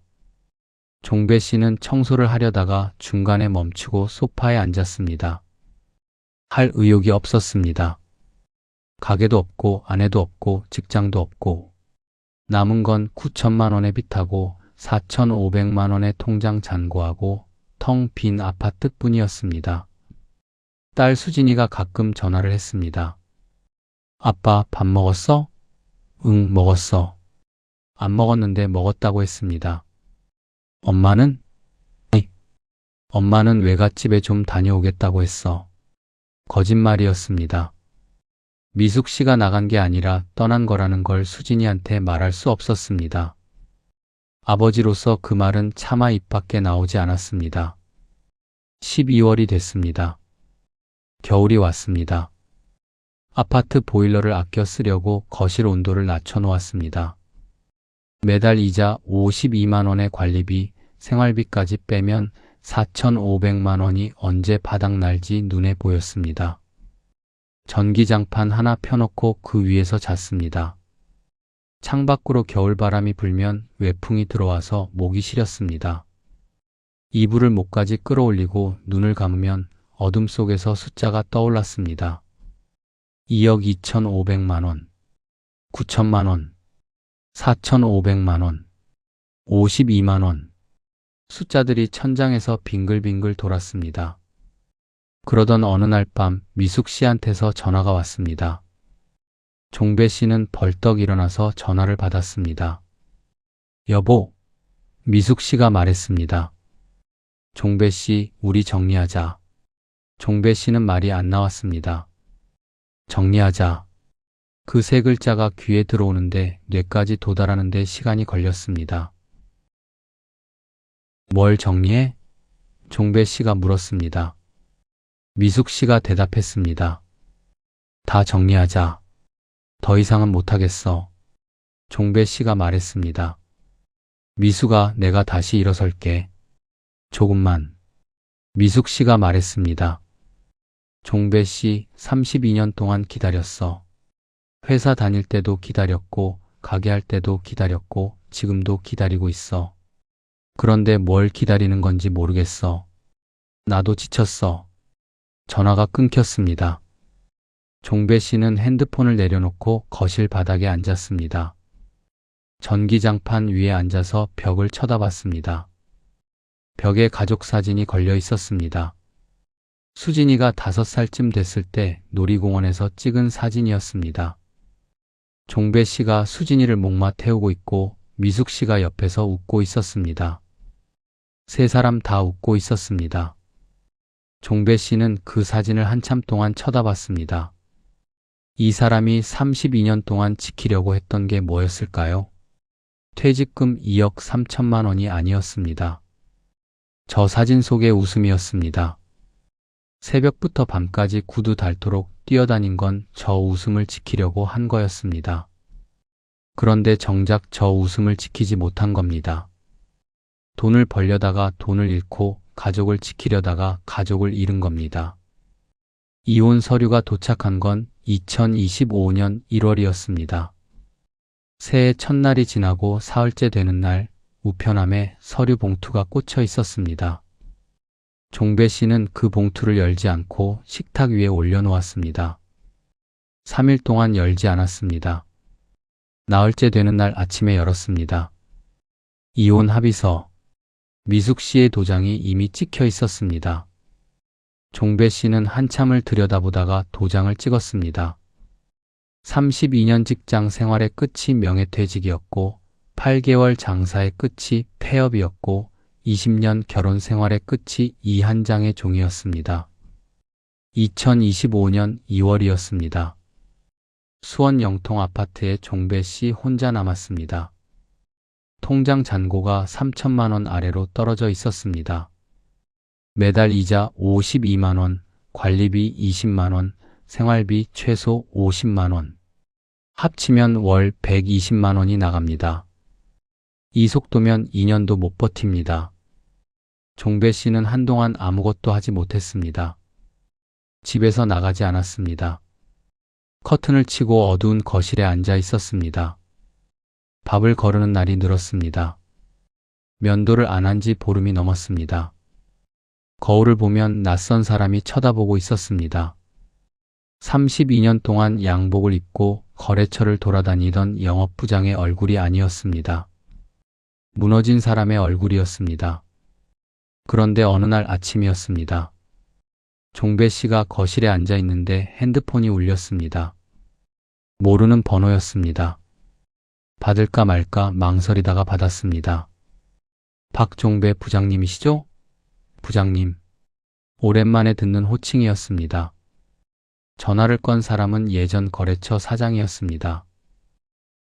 종배 씨는 청소를 하려다가 중간에 멈추고 소파에 앉았습니다. 할 의욕이 없었습니다. 가게도 없고 아내도 없고 직장도 없고 남은 건 9천만 원의 빚하고 4,500만 원의 통장 잔고하고 텅 빈 아파트뿐이었습니다. 딸 수진이가 가끔 전화를 했습니다. 아빠 밥 먹었어? 응, 먹었어. 안 먹었는데 먹었다고 했습니다. 엄마는? 엄마는 외갓집에 좀 다녀오겠다고 했어. 거짓말이었습니다. 미숙 씨가 나간 게 아니라 떠난 거라는 걸 수진이한테 말할 수 없었습니다. 아버지로서 그 말은 차마 입 밖에 나오지 않았습니다. 12월이 됐습니다. 겨울이 왔습니다. 아파트 보일러를 아껴 쓰려고 거실 온도를 낮춰 놓았습니다. 매달 이자 52만 원의 관리비, 생활비까지 빼면 4,500만 원이 언제 바닥날지 눈에 보였습니다. 전기장판 하나 펴놓고 그 위에서 잤습니다. 창밖으로 겨울바람이 불면 외풍이 들어와서 목이 시렸습니다. 이불을 목까지 끌어올리고 눈을 감으면 어둠 속에서 숫자가 떠올랐습니다. 2억 2,500만 원, 9천만 원, 4,500만 원, 52만 원. 숫자들이 천장에서 빙글빙글 돌았습니다. 그러던 어느 날 밤 미숙 씨한테서 전화가 왔습니다. 종배 씨는 벌떡 일어나서 전화를 받았습니다. 여보, 미숙 씨가 말했습니다. 종배 씨, 우리 정리하자. 종배 씨는 말이 안 나왔습니다. 정리하자. 그 세 글자가 귀에 들어오는데 뇌까지 도달하는데 시간이 걸렸습니다. 뭘 정리해? 종배 씨가 물었습니다. 미숙 씨가 대답했습니다. 다 정리하자. 더 이상은 못하겠어. 종배 씨가 말했습니다. 미숙아, 내가 다시 일어설게. 조금만. 미숙 씨가 말했습니다. 종배 씨, 32년 동안 기다렸어. 회사 다닐 때도 기다렸고, 가게 할 때도 기다렸고, 지금도 기다리고 있어. 그런데 뭘 기다리는 건지 모르겠어. 나도 지쳤어. 전화가 끊겼습니다. 종배 씨는 핸드폰을 내려놓고 거실 바닥에 앉았습니다. 전기장판 위에 앉아서 벽을 쳐다봤습니다. 벽에 가족 사진이 걸려 있었습니다. 수진이가 5살쯤 됐을 때 놀이공원에서 찍은 사진이었습니다. 종배 씨가 수진이를 목마 태우고 있고 미숙 씨가 옆에서 웃고 있었습니다. 세 사람 다 웃고 있었습니다. 종배 씨는 그 사진을 한참 동안 쳐다봤습니다. 이 사람이 32년 동안 지키려고 했던 게 뭐였을까요? 퇴직금 2억 3천만 원이 아니었습니다. 저 사진 속의 웃음이었습니다. 새벽부터 밤까지 구두 닳도록 뛰어다닌 건 저 웃음을 지키려고 한 거였습니다. 그런데 정작 저 웃음을 지키지 못한 겁니다. 돈을 벌려다가 돈을 잃고 가족을 지키려다가 가족을 잃은 겁니다. 이혼 서류가 도착한 건 2025년 1월이었습니다. 새해 첫날이 지나고 사흘째 되는 날 우편함에 서류 봉투가 꽂혀 있었습니다. 종배 씨는 그 봉투를 열지 않고 식탁 위에 올려놓았습니다. 3일 동안 열지 않았습니다. 나흘째 되는 날 아침에 열었습니다. 이혼 합의서. 미숙 씨의 도장이 이미 찍혀 있었습니다. 종배 씨는 한참을 들여다보다가 도장을 찍었습니다. 32년 직장 생활의 끝이 명예퇴직이었고 8개월 장사의 끝이 폐업이었고 20년 결혼 생활의 끝이 이 한 장의 종이었습니다. 2025년 2월이었습니다. 수원 영통 아파트에 종배 씨 혼자 남았습니다. 통장 잔고가 3천만 원 아래로 떨어져 있었습니다. 매달 이자 52만 원, 관리비 20만 원, 생활비 최소 50만 원. 합치면 월 120만 원이 나갑니다. 이 속도면 2년도 못 버팁니다. 종배 씨는 한동안 아무것도 하지 못했습니다. 집에서 나가지 않았습니다. 커튼을 치고 어두운 거실에 앉아 있었습니다. 밥을 거르는 날이 늘었습니다. 면도를 안 한 지 보름이 넘었습니다. 거울을 보면 낯선 사람이 쳐다보고 있었습니다. 32년 동안 양복을 입고 거래처를 돌아다니던 영업부장의 얼굴이 아니었습니다. 무너진 사람의 얼굴이었습니다. 그런데 어느 날 아침이었습니다. 종배 씨가 거실에 앉아 있는데 핸드폰이 울렸습니다. 모르는 번호였습니다. 받을까 말까 망설이다가 받았습니다. 박종배 부장님이시죠? 부장님. 오랜만에 듣는 호칭이었습니다. 전화를 건 사람은 예전 거래처 사장이었습니다.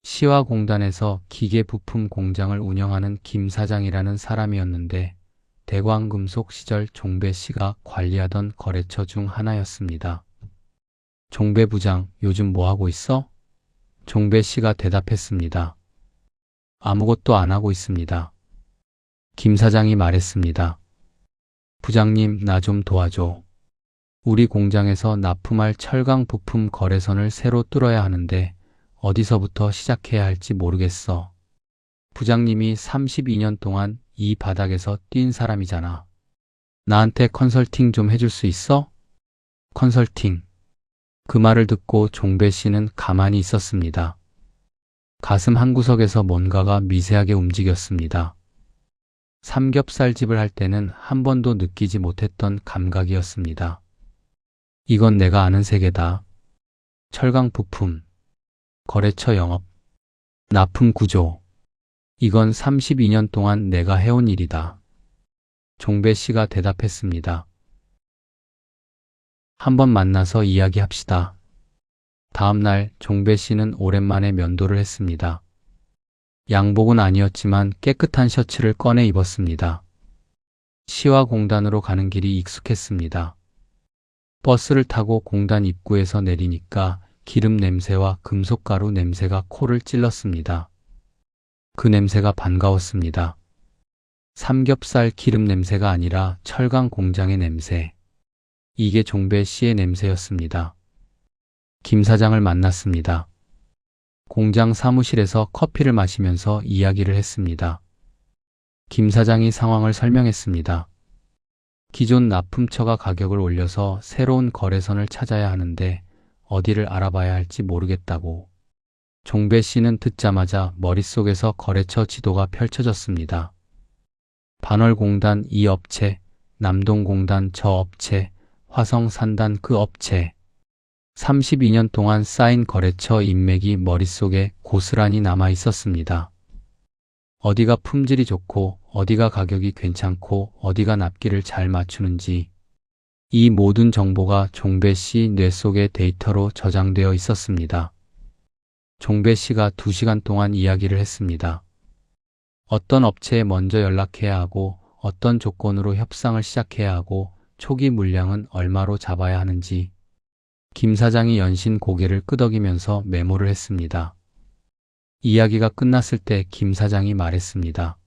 시화공단에서 기계부품 공장을 운영하는 김 사장이라는 사람이었는데 대광금속 시절 종배 씨가 관리하던 거래처 중 하나였습니다. 종배 부장, 요즘 뭐 하고 있어? 종배 씨가 대답했습니다. 아무것도 안 하고 있습니다. 김 사장이 말했습니다. 부장님, 나 좀 도와줘. 우리 공장에서 납품할 철강 부품 거래선을 새로 뚫어야 하는데 어디서부터 시작해야 할지 모르겠어. 부장님이 32년 동안 이 바닥에서 뛴 사람이잖아. 나한테 컨설팅 좀 해줄 수 있어? 컨설팅. 그 말을 듣고 종배 씨는 가만히 있었습니다. 가슴 한구석에서 뭔가가 미세하게 움직였습니다. 삼겹살집을 할 때는 한 번도 느끼지 못했던 감각이었습니다. 이건 내가 아는 세계다. 철강 부품, 거래처 영업, 납품 구조. 이건 32년 동안 내가 해온 일이다. 종배 씨가 대답했습니다. 한번 만나서 이야기합시다. 다음 날 종배 씨는 오랜만에 면도를 했습니다. 양복은 아니었지만 깨끗한 셔츠를 꺼내 입었습니다. 시화공단으로 가는 길이 익숙했습니다. 버스를 타고 공단 입구에서 내리니까 기름 냄새와 금속가루 냄새가 코를 찔렀습니다. 그 냄새가 반가웠습니다. 삼겹살 기름 냄새가 아니라 철강 공장의 냄새. 이게 종배 씨의 냄새였습니다. 김 사장을 만났습니다. 공장 사무실에서 커피를 마시면서 이야기를 했습니다. 김 사장이 상황을 설명했습니다. 기존 납품처가 가격을 올려서 새로운 거래선을 찾아야 하는데 어디를 알아봐야 할지 모르겠다고. 종배 씨는 듣자마자 머릿속에서 거래처 지도가 펼쳐졌습니다. 반월공단 이 업체, 남동공단 저 업체, 화성산단 그 업체. 32년 동안 쌓인 거래처 인맥이 머릿속에 고스란히 남아 있었습니다. 어디가 품질이 좋고 어디가 가격이 괜찮고 어디가 납기를 잘 맞추는지 이 모든 정보가 종배 씨 뇌 속의 데이터로 저장되어 있었습니다. 종배 씨가 2시간 동안 이야기를 했습니다. 어떤 업체에 먼저 연락해야 하고 어떤 조건으로 협상을 시작해야 하고 초기 물량은 얼마로 잡아야 하는지. 김 사장이 연신 고개를 끄덕이면서 메모를 했습니다. 이야기가 끝났을 때 김 사장이 말했습니다.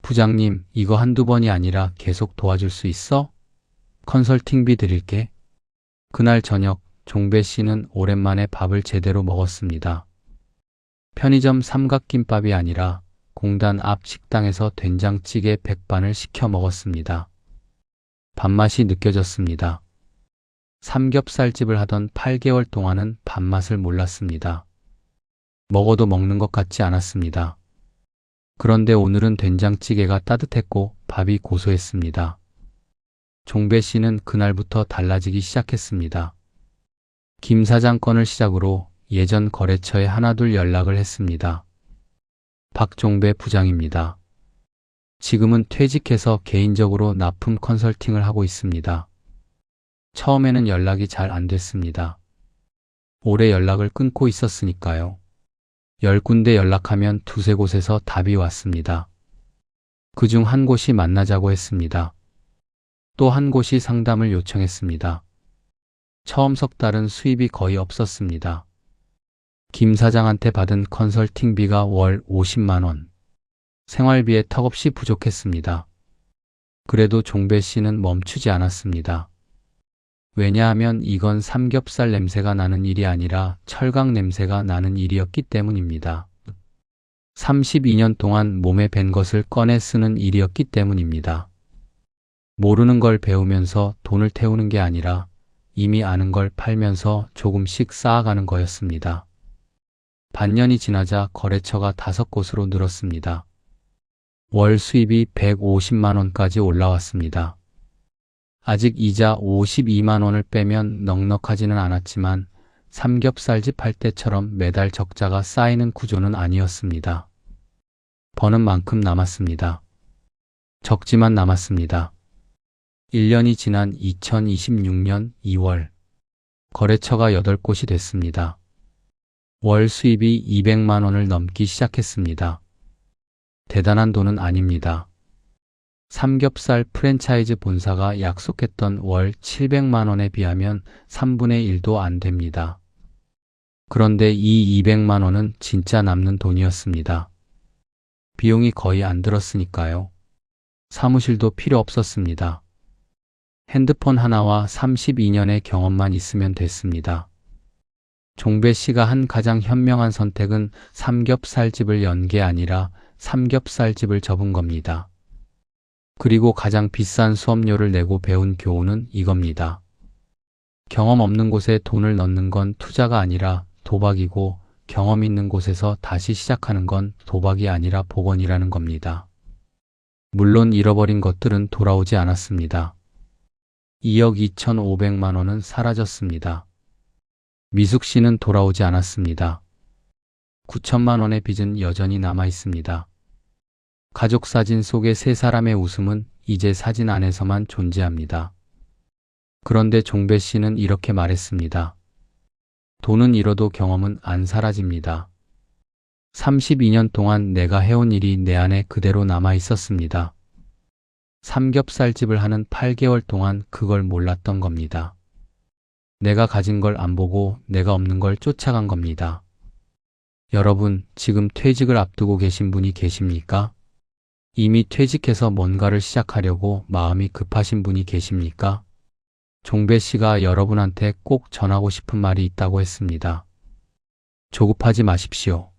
부장님, 이거 한두 번이 아니라 계속 도와줄 수 있어? 컨설팅비 드릴게. 그날 저녁 종배 씨는 오랜만에 밥을 제대로 먹었습니다. 편의점 삼각김밥이 아니라 공단 앞 식당에서 된장찌개 100반을 시켜 먹었습니다. 밥맛이 느껴졌습니다. 삼겹살집을 하던 8개월 동안은 밥맛을 몰랐습니다. 먹어도 먹는 것 같지 않았습니다. 그런데 오늘은 된장찌개가 따뜻했고 밥이 고소했습니다. 종배 씨는 그날부터 달라지기 시작했습니다. 김 사장 건을 시작으로 예전 거래처에 하나둘 연락을 했습니다. 박종배 부장입니다. 지금은 퇴직해서 개인적으로 납품 컨설팅을 하고 있습니다. 처음에는 연락이 잘 안 됐습니다. 오래 연락을 끊고 있었으니까요. 10군데 연락하면 두세 곳에서 답이 왔습니다. 그중 한 곳이 만나자고 했습니다. 또 한 곳이 상담을 요청했습니다. 처음 석 달은 수입이 거의 없었습니다. 김 사장한테 받은 컨설팅비가 월 50만 원. 생활비에 턱없이 부족했습니다. 그래도 종배 씨는 멈추지 않았습니다. 왜냐하면 이건 삼겹살 냄새가 나는 일이 아니라 철강 냄새가 나는 일이었기 때문입니다. 32년 동안 몸에 밴 것을 꺼내 쓰는 일이었기 때문입니다. 모르는 걸 배우면서 돈을 태우는 게 아니라 이미 아는 걸 팔면서 조금씩 쌓아가는 거였습니다. 반년이 지나자 거래처가 5곳으로 늘었습니다. 월 수입이 150만 원까지 올라왔습니다. 아직 이자 52만 원을 빼면 넉넉하지는 않았지만 삼겹살집 할 때처럼 매달 적자가 쌓이는 구조는 아니었습니다. 버는 만큼 남았습니다. 적지만 남았습니다. 1년이 지난 2026년 2월 거래처가 8곳이 됐습니다. 월 수입이 200만 원을 넘기 시작했습니다. 대단한 돈은 아닙니다. 삼겹살 프랜차이즈 본사가 약속했던 월 700만 원에 비하면 3분의 1도 안 됩니다. 그런데 이 200만 원은 진짜 남는 돈이었습니다. 비용이 거의 안 들었으니까요. 사무실도 필요 없었습니다. 핸드폰 하나와 32년의 경험만 있으면 됐습니다. 종배 씨가 한 가장 현명한 선택은 삼겹살집을 연 게 아니라 삼겹살집을 접은 겁니다. 그리고 가장 비싼 수업료를 내고 배운 교훈은 이겁니다. 경험 없는 곳에 돈을 넣는 건 투자가 아니라 도박이고 경험 있는 곳에서 다시 시작하는 건 도박이 아니라 복원이라는 겁니다. 물론 잃어버린 것들은 돌아오지 않았습니다. 2억 2,500만 원은 사라졌습니다. 미숙 씨는 돌아오지 않았습니다. 9천만 원의 빚은 여전히 남아 있습니다. 가족 사진 속의 세 사람의 웃음은 이제 사진 안에서만 존재합니다. 그런데 종배 씨는 이렇게 말했습니다. 돈은 잃어도 경험은 안 사라집니다. 32년 동안 내가 해온 일이 내 안에 그대로 남아 있었습니다. 삼겹살집을 하는 8개월 동안 그걸 몰랐던 겁니다. 내가 가진 걸 안 보고 내가 없는 걸 쫓아간 겁니다. 여러분, 지금 퇴직을 앞두고 계신 분이 계십니까? 이미 퇴직해서 뭔가를 시작하려고 마음이 급하신 분이 계십니까? 종배 씨가 여러분한테 꼭 전하고 싶은 말이 있다고 했습니다. 조급하지 마십시오.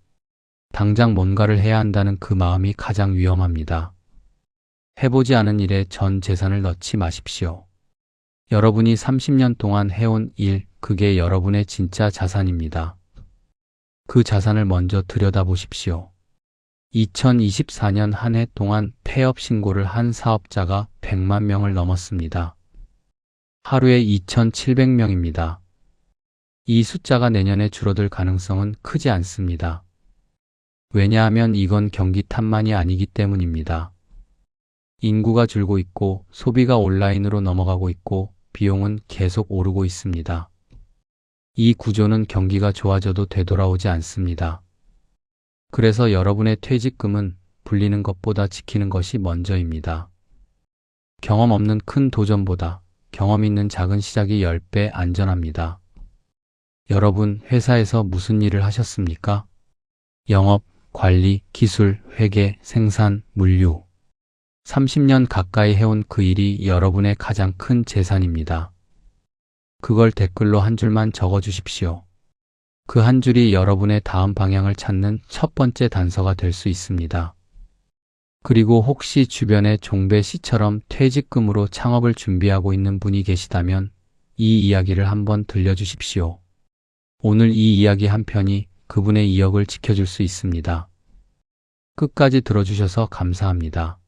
당장 뭔가를 해야 한다는 그 마음이 가장 위험합니다. 해보지 않은 일에 전 재산을 넣지 마십시오. 여러분이 30년 동안 해온 일, 그게 여러분의 진짜 자산입니다. 그 자산을 먼저 들여다보십시오. 2024년 한 해 동안 폐업 신고를 한 사업자가 100만 명을 넘었습니다. 하루에 2,700명입니다. 이 숫자가 내년에 줄어들 가능성은 크지 않습니다. 왜냐하면 이건 경기 탓만이 아니기 때문입니다. 인구가 줄고 있고 소비가 온라인으로 넘어가고 있고 비용은 계속 오르고 있습니다. 이 구조는 경기가 좋아져도 되돌아오지 않습니다. 그래서 여러분의 퇴직금은 불리는 것보다 지키는 것이 먼저입니다. 경험 없는 큰 도전보다 경험 있는 작은 시작이 10배 안전합니다. 여러분, 회사에서 무슨 일을 하셨습니까? 영업, 관리, 기술, 회계, 생산, 물류. 30년 가까이 해온 그 일이 여러분의 가장 큰 재산입니다. 그걸 댓글로 한 줄만 적어 주십시오. 그 한 줄이 여러분의 다음 방향을 찾는 첫 번째 단서가 될 수 있습니다. 그리고 혹시 주변에 종배 씨처럼 퇴직금으로 창업을 준비하고 있는 분이 계시다면 이 이야기를 한번 들려주십시오. 오늘 이 이야기 한 편이 그분의 2억을 지켜줄 수 있습니다. 끝까지 들어주셔서 감사합니다.